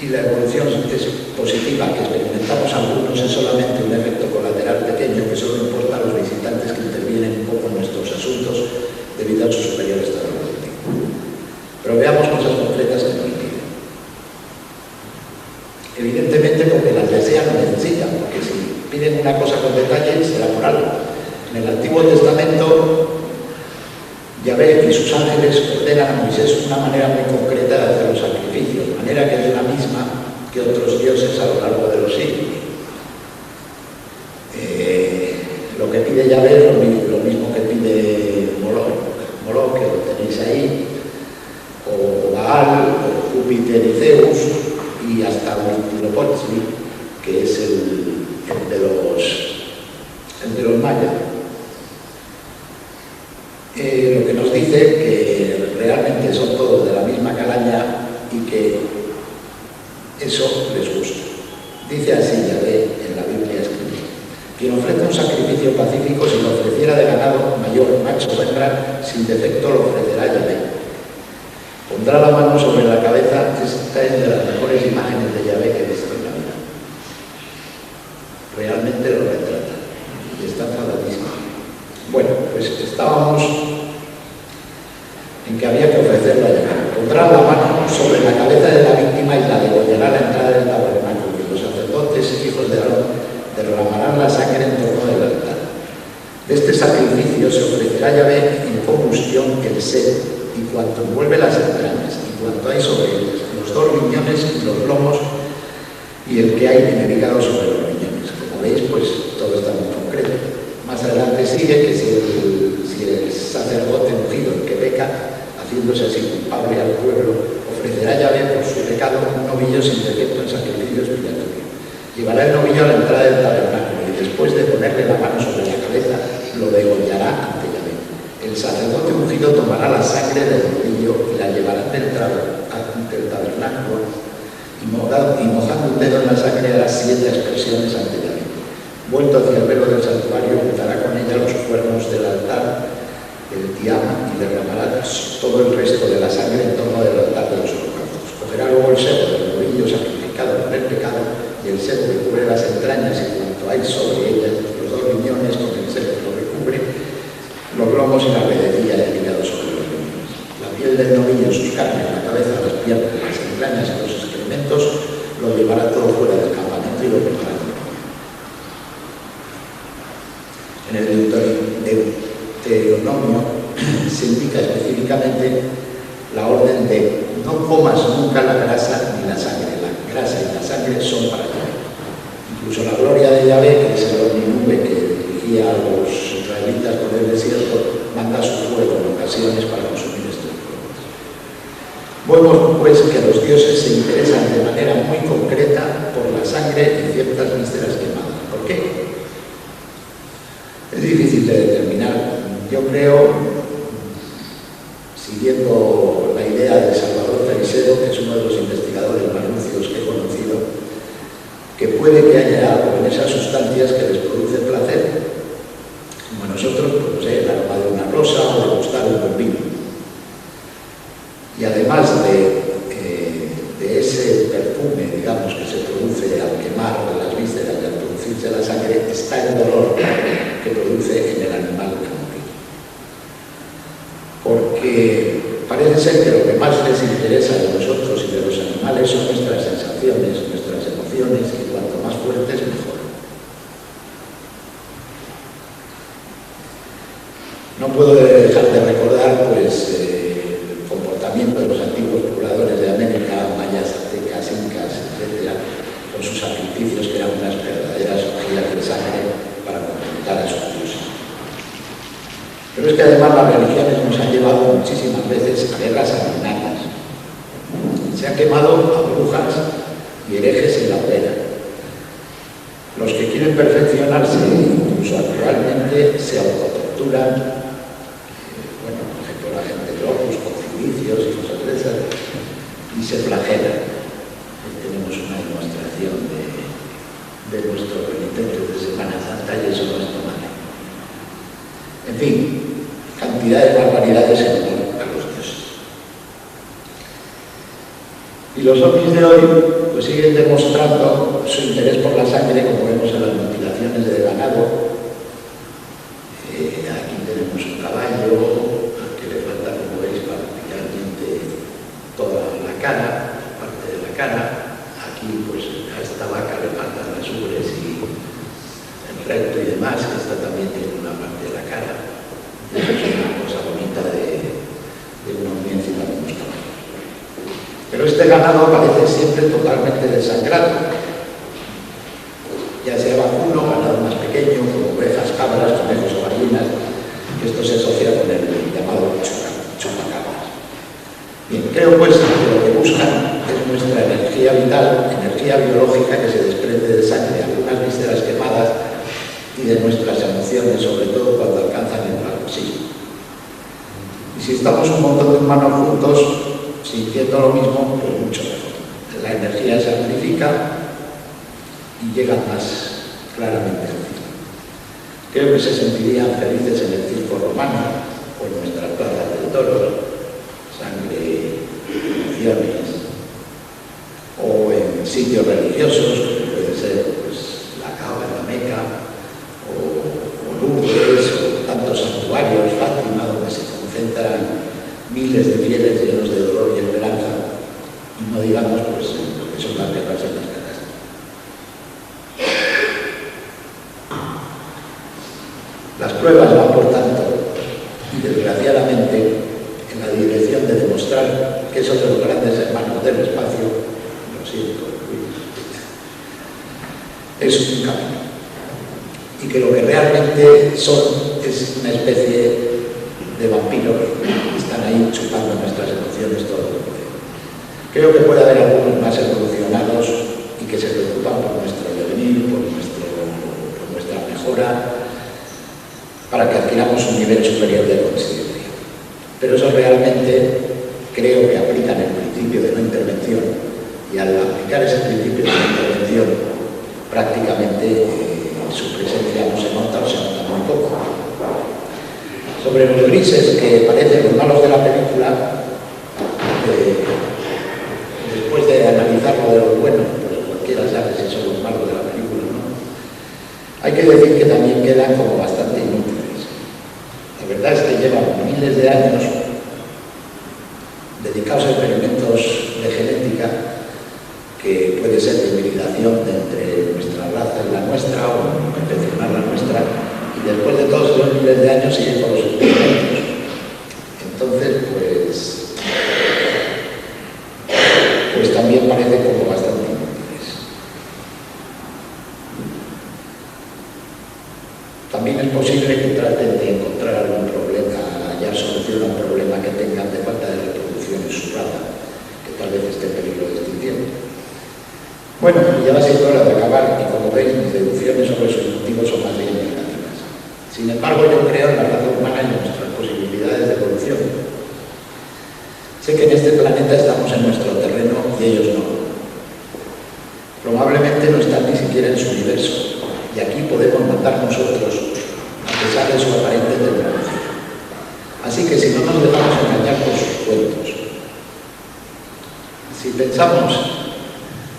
Y la evolución es positiva que experimentamos algunos es solamente un efecto colateral pequeño que solo importa a los visitantes que intervienen un poco en nuestros asuntos debido a su superior estado evolutivo. Pero veamos cosas concretas que nos impiden. Evidentemente porque las desean o necesitan, porque si piden una cosa con detalle será por algo. En el Antiguo Testamento Yahvé y sus ángeles ordenan a Moisés una manera muy concreta de hacer los sacrificios, manera que es la misma que otros dioses a lo largo de los siglos. Lo que pide Yahvé es lo mismo que pide Moloch, que lo tenéis ahí, o Baal, o Júpiter y Zeus, y hasta Huitzilopochtli, que es el de los mayas. Lo que nos dice que realmente son todos de la misma calaña y que eso les gusta. Dice así Yahvé en la Biblia escrita: quien ofrece un sacrificio pacífico, si lo ofreciera de ganado mayor, macho o hembra, sin defecto lo ofrecerá Yahvé. Pondrá la mano sobre la cabeza. Esta es de las mejores imágenes de Yahvé que he visto en la vida. Realmente lo retrata y está enfadadísimo. Bueno, pues estábamos en que había que ofrecerlo a Yahvé. Pondrá la mano sobre la cabeza de la víctima y la degollará a la entrada del tabernáculo, y los sacerdotes, hijos de Aarón, derramarán la sangre en torno del altar. De este sacrificio se ofrecerá a Yahvé en combustión el seno, y cuanto envuelve las entrañas, y cuanto hay sobre ellas, los 2 riñones y los lomos, y el que hay en el hígado sobre los riñones. Como veis, pues todo está muy concreto. Más adelante sigue que si el sacerdote ungido, el que peca, haciéndose así culpable al pueblo, ofrecerá a Yahvé por su pecado un novillo sin defecto en sacrificio expiatorio. Llevará el novillo a la entrada del tabernáculo y después de ponerle la mano sobre la cabeza, lo degollará ante Yahvé. El sacerdote ungido tomará la sangre del novillo y la llevará ante el tabernáculo y mojando un dedo en la sangre hará 7 aspersiones ante Yahvé. Vuelto hacia el velo del santuario, untará con ella los cuernos del altar, el tiama, y derramará todo el resto de la sangre en torno del altar de los holocaustos. Cogerá luego el sebo del novillo sacrificado por el pecado y el sebo que cubre las entrañas y cuanto hay sobre ellas, los 2 riñones con el sebo que lo recubre, los lomos y la redecilla del hígado sobre los riñones. La piel del novillo, sus carnes, la cabeza, las piernas, las entrañas y los excrementos lo llevará todo fuera del campamento y lo quemará. En el Deuteronomio se indica específicamente la orden de no comas nunca la grasa ni la sangre. La grasa y la sangre son para Yahvé. Incluso la gloria de Yahvé, que es el omninube que dirigía a los israelitas por el desierto, manda su fuego en ocasiones para consumir estos productos. Vemos pues que los dioses se interesan de manera muy concreta por la sangre y ciertas vísceras quemadas. ¿Por qué? Es difícil de determinar. Yo creo, siguiendo la idea de Salvador Caicedo, que es uno de los investigadores más lúcidos que he conocido, que puede que haya algo en esas sustancias que les produce placer, como a nosotros, pues no sé, el aroma de una rosa o de gustar un buen vino. Y además de ese perfume, digamos, que se produce al quemar las vísceras y al producirse la sangre, está el dolor que produce en el animal campino. Porque parece ser que lo que más les interesa de nosotros y de los animales son nuestras sensaciones, nuestras emociones, y cuanto más fuertes, mejor. No puedo dejar de recordar, pues, el comportamiento de los antiguos pobladores de América, mayas, aztecas, incas, etc., con sus sacrificios que eran unas verdaderas orgías de sangre para contentar a sus dioses. Pero es que además las religiones nos han llevado muchísimas veces a guerras sanguinarias. Se han quemado a brujas y herejes en la hoguera. Los que quieren perfeccionarse, incluso actualmente, se autotorturan, bueno, por ejemplo, la gente de Opus con cilicios y cosas de esas, y se flagelan. Tenemos una demostración de nuestro penitente que eso no es tomable. En fin, cantidad de barbaridades en honor a los dioses. Y los ovnis de hoy pues siguen demostrando su interés por la sangre, como vemos en las mutilaciones de ganado. Aquí tenemos un caballo al que le falta, como veis, prácticamente toda la cara, parte de la cara. Aquí pues a esta vaca le faltan las ubres y el recto y demás, que esta también tiene una parte de la cara. Eso es una cosa bonita de una audiencia de unos caballos. Pero este ganado aparece siempre totalmente desangrado, ya sea vacuno, ganado más pequeño, como ovejas, cabras, conejos o gallinas. Esto se asocia con el llamado chupacabras. Bien, creo pues que lo que buscan es nuestra energía vital, energía biológica que se desprende de sangre, algunas vísceras quemadas y de nuestras emociones, sobre todo cuando alcanzan el paroxismo. Y si estamos un montón de humanos juntos, sintiendo lo mismo, pues mucho mejor. La energía se amplifica y llega más claramente al cielo. Creo que se sentirían felices en el circo romano o en nuestras plazas de toros, sangre, emociones, o en sitios religiosos, como puede ser pues, la Cava, la Meca, o Lourdes, o tantos santuarios, Fátima, donde se concentran miles de fieles llenos de dolor y esperanza, y no digamos pues lo que son las guerras en las caras. Las pruebas van, por tanto, y desgraciadamente, en la dirección de demostrar que esos de los grandes hermanos del espacio, lo siento, es un camino. Y que lo que realmente son es una especie de vampiros que están ahí chupando nuestras emociones todo lo que pueden. Creo que puede haber algunos más evolucionados y que se preocupan por nuestro devenir, por nuestra mejora, para que adquiramos un nivel superior de conciencia. Pero eso realmente creo que aplican el principio de no intervención, y al aplicar ese principio de no intervención prácticamente su presencia no se nota o se nota muy poco. Sobre los grises que parecen los malos de la película, después de analizarlo de los buenos, pues cualquiera sabe si son los malos de la película o no, hay que decir que también quedan como bastante inútiles. La verdad es que llevan miles de años dedicados a experimentos de genética, que puede ser de hibridación entre nuestra raza y la nuestra, o perfeccionar la nuestra, y después de todos esos miles de años siguen con los experimentos. Entonces, pues también parece como bastante inútiles. También es posible que traten de encontrar algún problema, hallar solución a un problema que tengan de falta de reproducción en su raza, que tal vez esté en peligro de extinción. Bueno, ya va siendo hora de acabar, y como veis, mis deducciones sobre sus motivos son más bien negativas. Sin embargo, yo creo en la raza humana y en nuestras posibilidades de evolución. Sé que en este planeta estamos en nuestro terreno y ellos no. Probablemente no están ni siquiera en su universo, y aquí podemos mandar nosotros, a pesar de su aparente tecnología. Así que si no nos dejamos engañar por sus cuentos, si pensamos,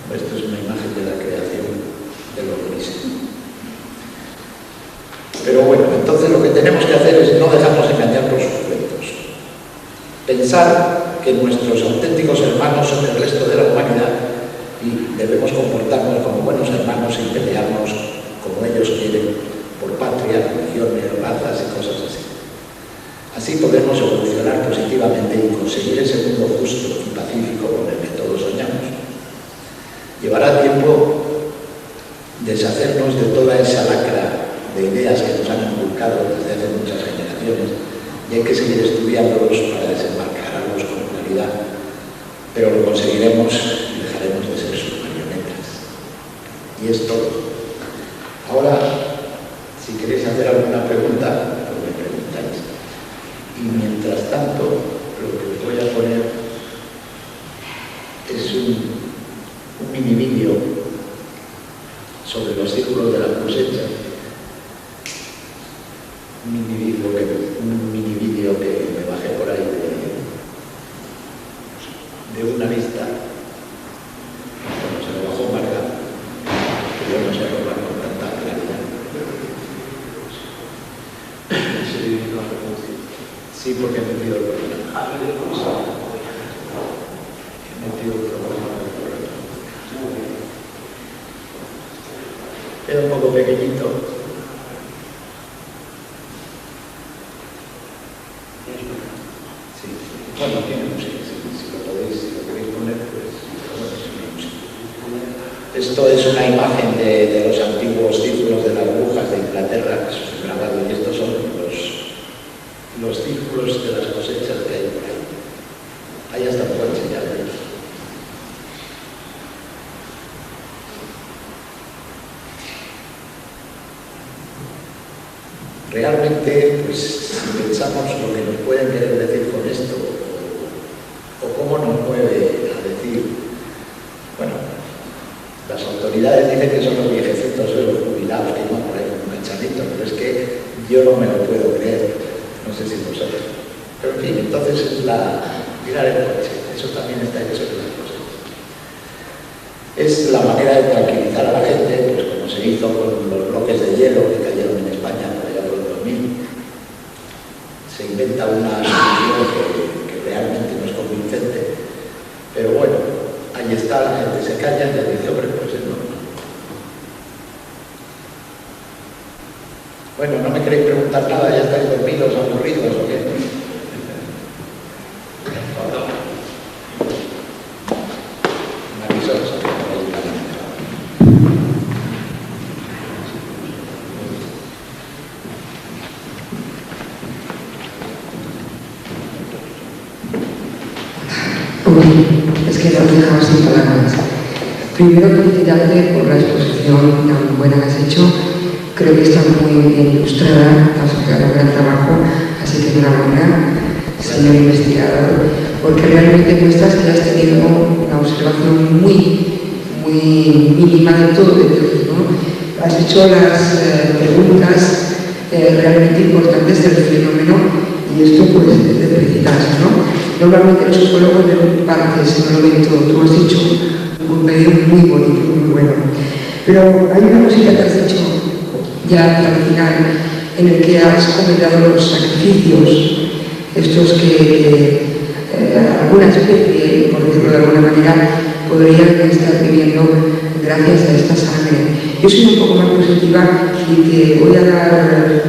esto es una imagen de la creación de los grises. Pero bueno, entonces lo que tenemos que hacer es no dejarnos engañar por sus cuentos. Pensar que nuestros auténticos hermanos son el resto de la humanidad y debemos comportarnos como buenos hermanos sin pelearnos como ellos quieren por patria, religiones, razas y cosas así. Así podemos evolucionar positivamente y conseguir ese mundo justo y pacífico con el que todos soñamos. Llevará tiempo deshacernos de toda esa lacra de ideas que nos han inculcado desde hace muchas generaciones, y hay que seguir estudiándolos para desenmascararlos con claridad, pero lo conseguiremos y dejaremos de ser sus marionetas. Y es todo. Ahora, si queréis hacer alguna pregunta, pues me preguntáis. Y mientras tanto, lo que os voy a poner es un mini vídeo sobre los círculos de la cosecha, un mini vídeo que me bajé por ahí de una lista. Bueno, se lo bajó Marga, que yo no sé robar con tanta claridad. Sí, porque he metido el programa. He metido el programa. Era un poco pequeñito. Sí. Bueno, tiene música, si lo queréis poner, pues bueno, tiene música. Esto es una imagen de los antiguos círculos de las brujas de Inglaterra, que se han grabado, y estos son los círculos de las cosechas que hay por ahí. Ahí hasta puedo enseñarles. Realmente, pues, si pensamos lo que nos pueden querer decir con esto, o cómo nos mueve a decir, bueno, las autoridades dicen que son los viejecitos o los jubilados que iban por ahí con un cacharrito, pero es que yo no me lo puedo creer, no sé si vosotros. Pero en fin, entonces es mirar el coche, eso también está hecho en las cosas. Es la manera de tranquilizar a la gente, pues como se hizo con los bloques de hielo que cayeron en España por allá por el 2000. Se inventa una solución que realmente no es convincente, pero bueno, ahí está, la gente se calla y le dice, hombre, pues es normal. Bueno, no me queréis preguntar nada, ya estáis dormidos, aburridos o qué. Es que nos dejamos sin palabras. Primero, felicitarte por la exposición tan buena que has hecho. Creo que está muy bien ilustrada, has hecho un gran trabajo, así que enhorabuena, señor investigador, porque realmente muestras que has tenido una observación muy mínima de todo, ¿no? Has hecho las preguntas realmente importantes del fenómeno y esto pues es de felicitarse, ¿no? Normalmente los psicólogos ven partes, no lo ven todo. Tú has hecho un medio muy bonito, muy bueno. Pero hay una cosita que has hecho ya al final, en el que has comentado los sacrificios, estos que alguna especie, por decirlo de alguna manera, podrían estar viviendo gracias a esta sangre. Yo soy un poco más positiva y te voy a dar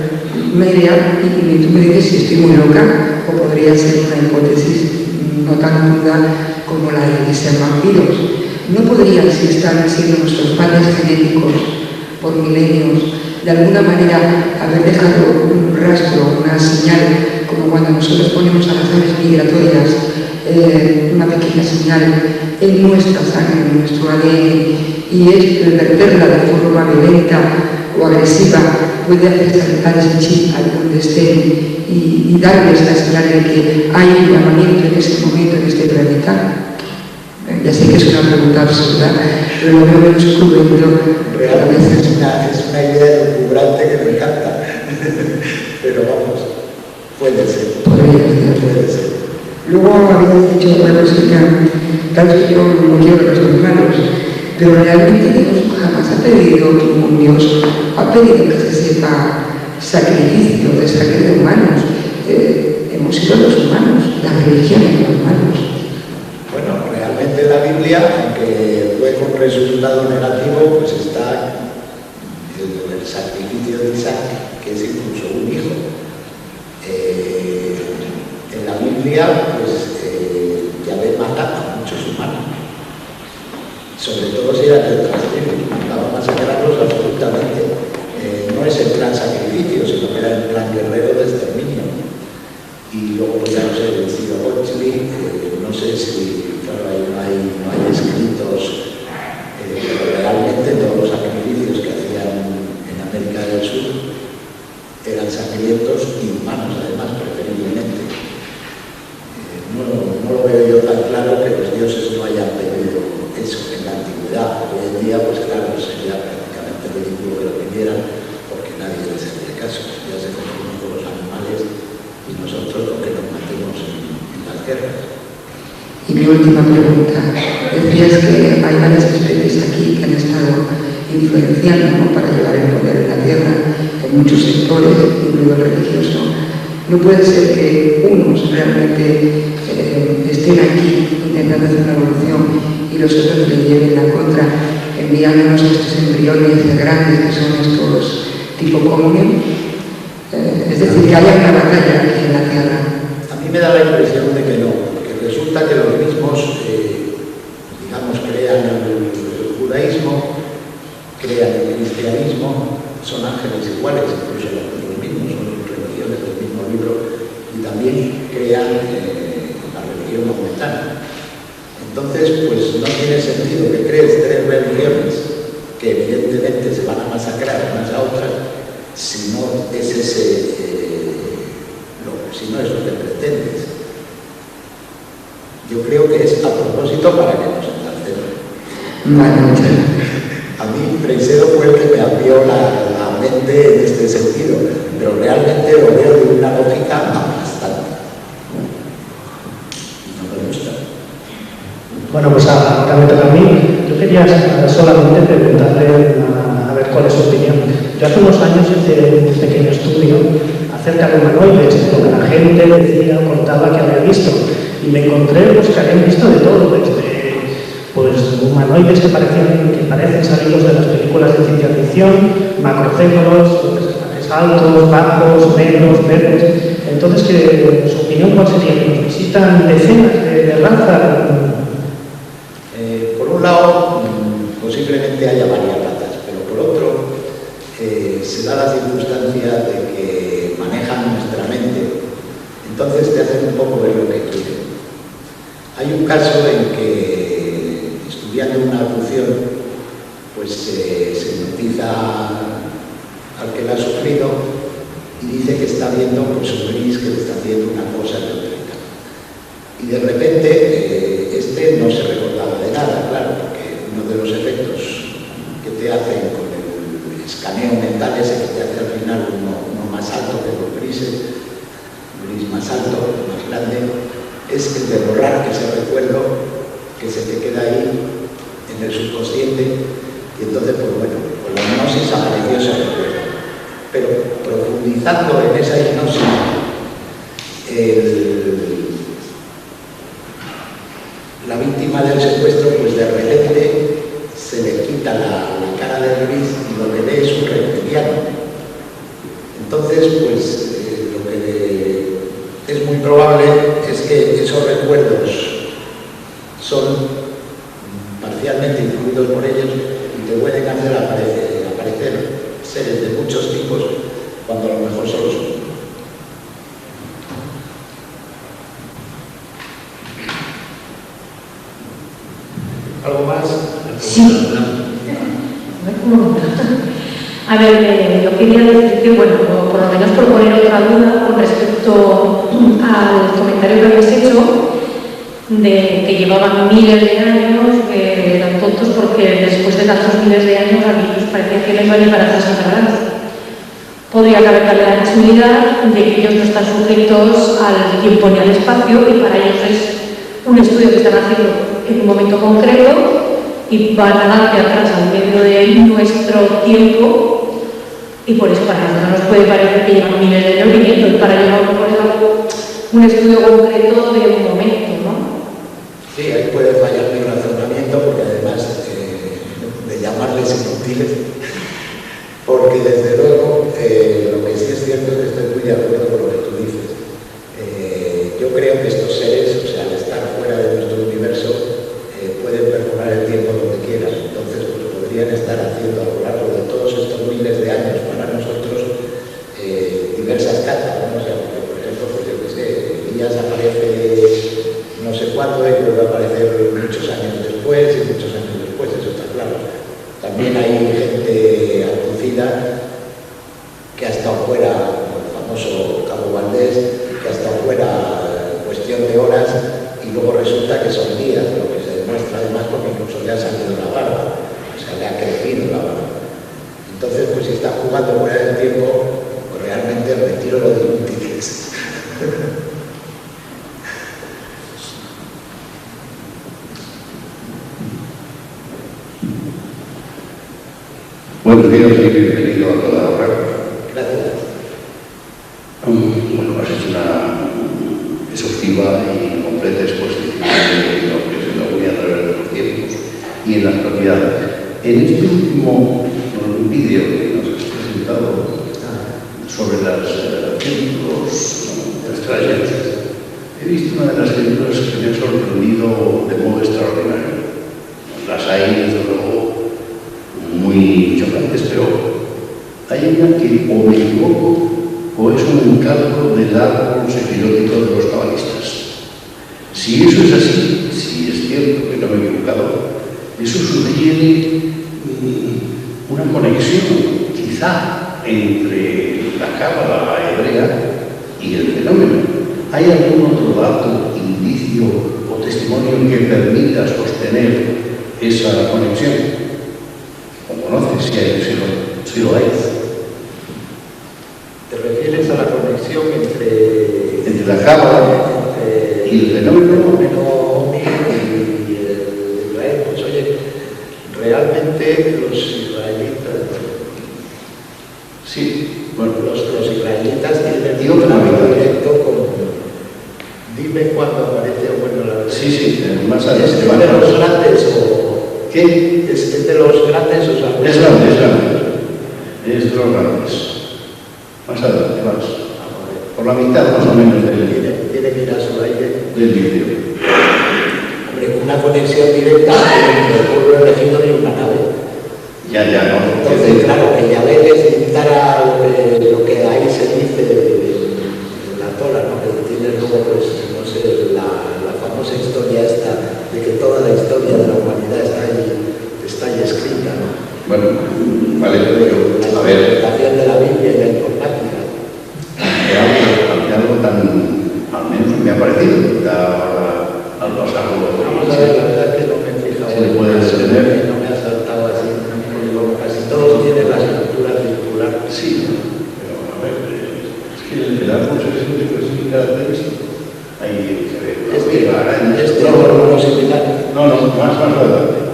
media y tú me dices si estoy muy loca o podría ser una hipótesis no tan duda como la de ser vampiros. ¿No podrían, si están siendo nuestros padres genéticos por milenios, de alguna manera haber dejado un rastro, una señal, como cuando nosotros ponemos a las aves migratorias una pequeña señal en nuestra sangre, en nuestro ADN, y es verterla de forma violenta o agresiva, puede hacer saltar ese chip al donde estén y darles la señal de que hay un llamamiento en ese momento en este planeta? Ya sé que es una pregunta absurda, pero lo veo menos cruento. Realmente es una idea elucubrante que me encanta, pero vamos, puede ser. Puede ser. Luego habías dicho otra cosita, tal vez yo no quiero que los malos, pero realmente Dios jamás ha pedido Dios, ha pedido que se sepa sacrificio de sangre de humanos. Hemos sido los humanos, la religión de los humanos. Bueno, realmente la Biblia, aunque fue con resultado negativo, pues está el sacrificio de Isaac, que es incluso un hijo. En la Biblia, pues Yahvé mata a muchos humanos, sobre todo si eran de otras tribus, mandaban a sacarlos absolutamente. No es el plan sacrificio, sino que era el plan guerrero de exterminio. Y luego, pues ya no sé, el Ciro Gottlieb, no sé si, claro, ahí no hay escritos, pero realmente todos los sacrificios que hacían en América del Sur eran sangrientos y humanos, además, preferiblemente. No lo veo yo tan claro que los dioses no hayan pedido eso en la antigüedad. Hoy en día, pues claro, sería prácticamente ridículo que lo pidieran porque nadie les haría caso, ya se consumen con última pregunta. Decías que hay varias especies aquí que han estado influenciando, ¿no?, para llevar el poder en la tierra en muchos sectores, incluido el religioso. No puede ser que unos realmente estén aquí intentando hacer una evolución y los otros le lleven la contra, enviándonos estos embriones grandes que son estos tipo común. Es decir, que haya una batalla aquí en la tierra. A mí me da la impresión de que no, que resulta que los mismos, digamos, crean el judaísmo, crean el cristianismo, son ángeles iguales, incluso los mismos, son religiones del mismo libro, y también crean la religión maometana. Entonces, pues no tiene sentido que crees 3 religiones que evidentemente se van a masacrar unas a otras si no es si no es lo que pretendes. Yo creo que es a propósito para que nos enlancemos. Bueno, muchas gracias. A mí Freixedo fue el que me abrió la mente en este sentido, pero realmente lo veo de una lógica aplastante. No me gusta. Bueno, pues ahora me toca a mí. Yo quería solamente preguntarle a ver cuál es su opinión. Yo hace unos años hice un pequeño estudio acerca de humanoides, lo que la gente decía o contaba que había visto. Y me encontré pues, que habían visto de todo, desde pues, humanoides que parecen salidos de las películas de ciencia ficción, macrocéfalos, personajes altos, bajos, negros, verdes. Entonces, ¿su opinión cuál sería? ¿Que nos visitan decenas de razas? Por un lado, posiblemente haya varias razas, pero por otro, se da la circunstancia de que manejan nuestra mente, entonces te hacen un poco ver lo que quieren. Hay un caso en que, estudiando una abducción, pues se hipnotiza al que la ha sufrido y dice que está viendo pues, un gris que le está haciendo una cosa que otra. Y de repente, este no se recordaba de nada, claro, porque uno de los efectos que te hacen con el escaneo mental ese que te hace al final uno más alto que los grises, un gris más alto, más grande, es el de borrar ese recuerdo que se te queda ahí en el subconsciente y entonces, pues bueno, con la hipnosis apareció ese recuerdo. Pero profundizando en esa hipnosis, la víctima del secuestro, pues de repente se le quita la cara del gris y lo que ve es un reptiliano. Entonces, pues lo que es muy probable es que esos recuerdos son parcialmente influidos por ellos y te pueden hacer aparecer seres de muchos tipos cuando a lo mejor solo son. ¿Algo más? Sí. A ver, yo quería decir que, bueno, por lo menos proponer otra duda con respecto al comentario que habéis hecho de que llevaban miles de años, que eran tontos porque después de tantos miles de años aquí pues parecía que les iban a llevar a atrás. Podría caber la posibilidad de que ellos no están sujetos al tiempo ni al espacio y para ellos es un estudio que están haciendo en un momento concreto y van a dar hacia atrás al medio de nuestro tiempo y por eso para nosotros nos puede parecer que llevan miles de años viniendo y para ellos por algo un estudio concreto de un momento, ¿no? Sí, ahí puede fallar mi razonamiento porque además de llamarles inútiles, porque desde luego lo que sí es cierto es que estoy muy de acuerdo con lo que tú dices. Yo creo que estos seres, o sea, al estar fuera de nuestro universo, pueden perforar el tiempo donde quieran, entonces pues, podrían estar haciendo a lo largo de todos estos miles de años para nosotros diversas catas, ¿no? O sea, porque, por ejemplo, pues yo qué sé, Elías aparece no sé cuándo y vuelve a aparecer muchos años después y muchos años después, eso está claro. También hay gente abducida que ha estado fuera, como el famoso Cabo Valdés, que ha estado fuera cuestión de horas y luego resulta que son días, lo que se demuestra además porque incluso le ha salido la barba, o sea, le ha crecido la barba. Entonces, pues si está jugando fuera del tiempo, pues realmente retiro lo de inútiles. buenos días y bienvenido a toda hora. Gracias. Bueno, has hecho una exhaustiva y completa exposición de lo que se nos voy a través de los tiempos y en la actualidad. En este último vídeo que nos has presentado sobre las trayectorias, he visto una de las películas que me ha sorprendido de modo extraordinario. Las hay, desde luego, muy chocantes, pero hay una que o me equivoco o es un encalco del árbol sefirótico de los cabalistas. Si eso es así, si es cierto que no me he equivocado, eso sugiere una conexión, quizá, entre la cábala hebrea y el fenómeno. ¿Hay algún otro dato, indicio o testimonio que permita sostener esa conexión? ¿O conoces si lo hay? ¿Te refieres a la conexión entre la cábala y el fenómeno ovni y Israel? Pues oye, realmente los israelitas, sí, bueno, los israelitas tienen un trabajo directo con... Dime cuándo aparece, bueno, la... Sí, más ¿Es adelante. de los grandes o...? ¿Qué? ¿Es de los grandes o sea? Es grande. Es de los grandes. Más adelante, vas. Por la mitad más o menos Tiene que ir a su aire. Del vídeo. Hombre, una conexión directa entre el pueblo elegido y una nave. Ya, no. Entonces, claro, que Yahvé necesitara lo que ahí se dice en la Torah, ¿no? Que tiene luego, pues, no sé, la famosa historia esta, de que toda la historia de la humanidad está ahí escrita, ¿no? Bueno, vale, pero La a ver. interpretación de la Biblia y la informática. Algo tan, al menos me ha parecido, al pasar Vamos a ver, la verdad es que no me he fijado. Se le puede detener. No me ha saltado así, como casi todos tienen la estructura circular. Sí, pero a ver, es que el árbol es muy característico. Ahí se ve. Es de órgano similar. No, más adelante.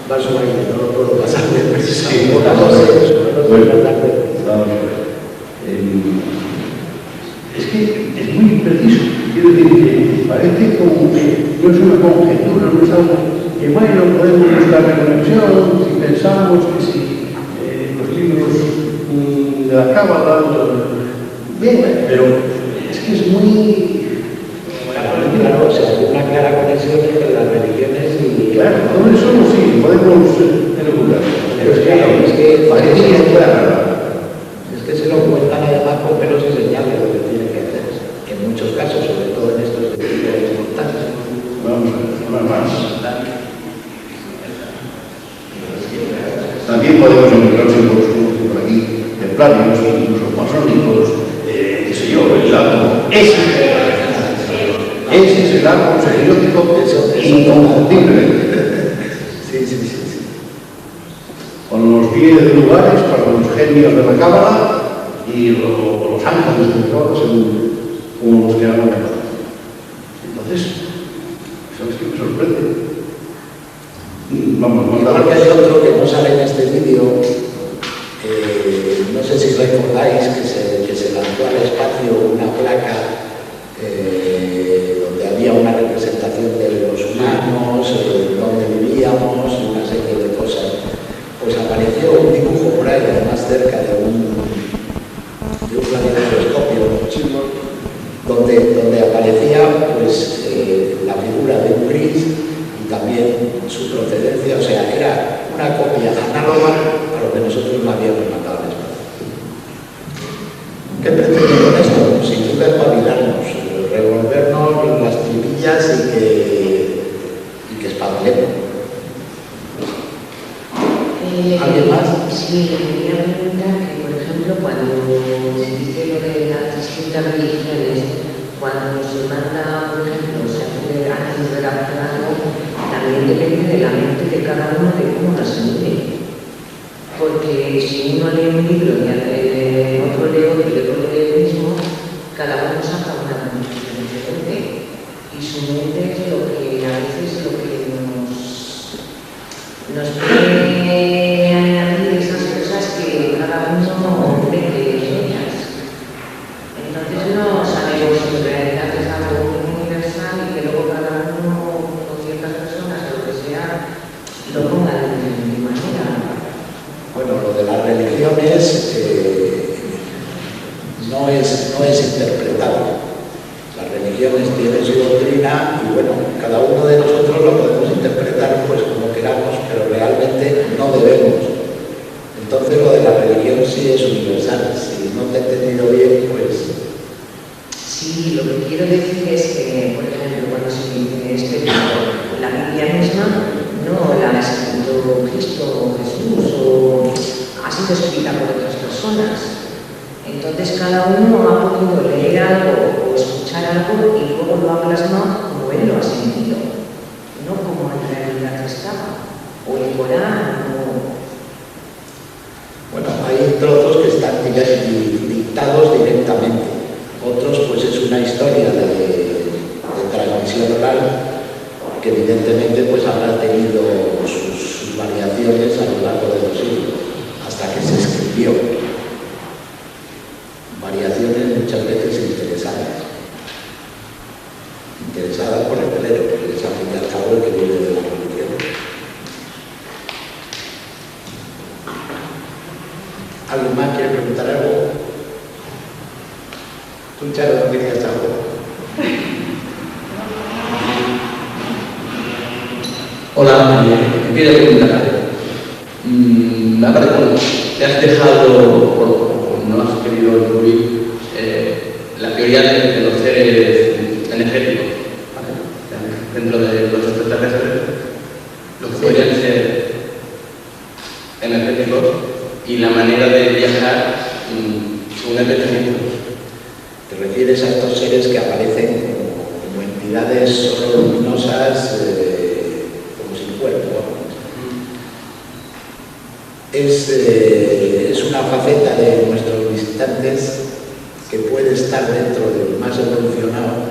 Más o menos, no lo puedo pasar de prisa. Sí, Una cosa es eso, no bueno, puedo pasar de prisa. vamos a ver. Es que es muy impreciso. Quiero decir que parece como que no es una conjetura, no es algo que, bueno, podemos buscar la conexión si pensamos que si los libros de la cábala, bien, pero es que es muy... Claro, o sea, hay una clara conexión entre las religiones y... Claro, todo eso sí, podemos elucubrar. Pero es que parece que es clara. Es que se lo cuentan además con pelos y señales lo que tienen que hacer. En muchos casos, sobre todo en estos de tipo de montañas. Vamos a ver, una más. También podemos encontrar símbolos por aquí, templarios, incluso masónicos, qué sé yo, el átomo. Ese es el árbol sefirótico inconfundible. Sí. Con los 10 lugares para los genios de la cábala y los ángeles de todos como los que han hablado. Entonces, ¿sabes qué me sorprende? Vamos a Igual que hay otro que no sale en este vídeo, no sé si recordáis que se lanzó al espacio una placa donde había una representación de los humanos, donde vivíamos, una serie de cosas. Pues apareció un dibujo por ahí, además cerca de un radiotelescopio, donde aparecía pues la figura de un gris y también su procedencia, o sea, era una copia análoga a lo que nosotros no habíamos mandado al espacio. ¿Qué pretende con esto? Sin duda espabilarnos, revolvernos las trivillas y que espabilemos. ¿Alguien más? Sí, quería preguntar que, por ejemplo, cuando se dice lo de las distintas religiones, cuando se manda, por ejemplo, se hace antes de algo, también depende de la mente de cada uno de cómo las mire. Porque si uno lee un libro y otro lee otro y otro lee el mismo, cada uno saca una tiene su doctrina y bueno, cada uno de nosotros lo podemos interpretar pues como queramos, pero realmente no debemos. Entonces lo de la religión sí es universal. Si no te he entendido bien, pues... Sí, lo que quiero decir es que, por ejemplo, cuando se dice este libro, la Biblia misma no la ha escrito Cristo o Jesús o ha sido escrita por otras personas. Entonces cada uno ha podido leer algo o escuchar algo y luego lo ha plasmado como él lo ha sentido, no como en realidad estaba, o el Corán, o... Bueno, hay trozos que están dictados directamente. Otros, pues es una historia de transmisión oral que evidentemente pues habrá tenido sus variaciones a lo largo de los siglos, hasta que se escribió. Variaciones muchas veces interesadas. Interesadas por el clero, porque es al fin y al cabo el que viene de la religión. ¿Alguien más quiere preguntar algo? Tú, Charo, ¿no querías algo? Hola, te quiero preguntar algo. Me ha parecido, te has dejado, o no has querido incluir, la teoría de los seres energéticos, ¿vale? Dentro de los extraterrestres, los que podrían ser energéticos y la manera de viajar según el pensamiento. ¿Te refieres a estos seres que aparecen como entidades solo luminosas, como sin cuerpo? Es una faceta de nuestros visitantes que puede estar dentro del más evolucionado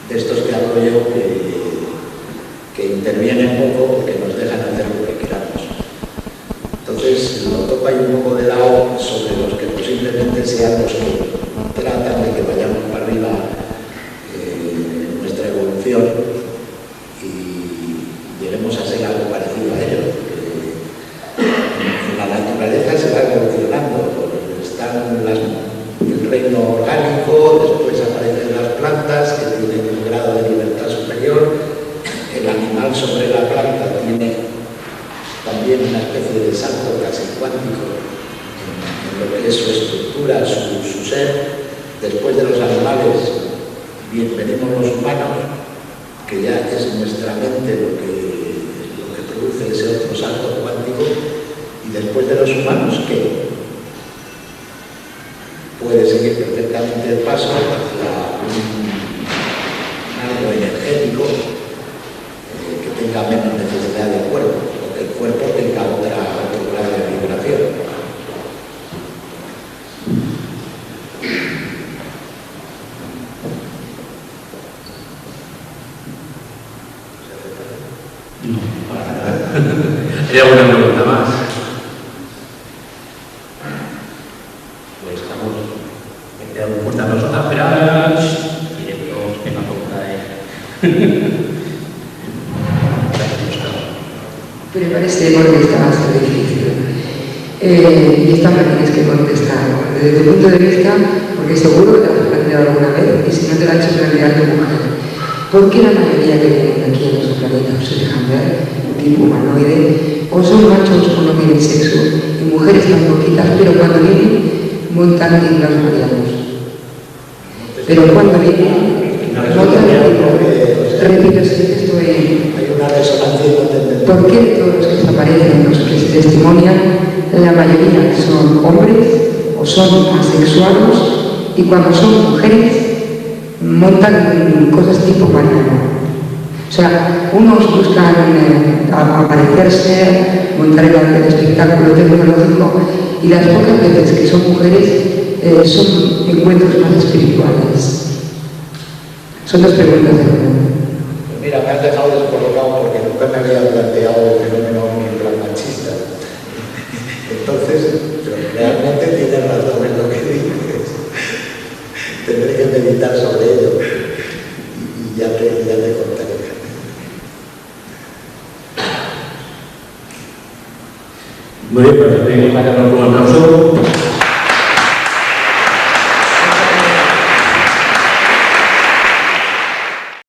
de estos que hablo yo, que intervienen poco porque nos dejan hacer lo que queramos. Entonces lo toco ahí un poco de lado sobre los que posiblemente sean los que tratan de que vayamos para arriba en nuestra evolución y lleguemos a ser algo parecido a ellos. En la naturaleza se va evolucionando, están el reino orgánico, después aparecen las plantas que tienen un grado de libertad superior, el animal sobre la planta tiene también una especie de salto casi cuántico en lo que es su estructura, su ser. Después de los animales venimos los humanos, que ya es nuestra mente lo que produce ese otro salto cuántico, y después de los humanos, ¿qué? Puede seguir perfectamente el paso hacia algo energético que tenga menos necesidad de cuerpo, o que el cuerpo tenga otro grado de vibración. ¿Hay alguna pregunta más? Pues estamos quedando cortando las esperas y después que no Pero me parece que está bastante difícil. Y esta me tienes que contestar, ¿no? Desde tu punto de vista, porque seguro que te lo has planteado alguna vez, y si no te lo ha hecho plantear tu mujer. ¿Por qué la mayoría que vienen aquí en nuestro planeta se dejan ver, tipo humanoide, o son machos o no tienen sexo, y mujeres tan poquitas, pero cuando vienen montan dignos variados? Pero cuando vienen, montan repito, estoy... Hay una resonancia. ¿Por qué de todos los que desaparecen, los que se testimonian, la mayoría son hombres o son asexuados, y cuando son mujeres montan cosas tipo mariano? O sea, unos buscan aparecerse, montar el espectáculo tecnológico, y las pocas veces que son mujeres son encuentros más espirituales. Son dos preguntas de verdad. Pues mira, me has dejado descolocado porque nunca me había planteado el fenómeno omniplan machista. Entonces, realmente tienes razón en lo que dices. Tendré que meditar sobre ello y ya te contaré. Muy bien, pues tengo que sacar un aplauso.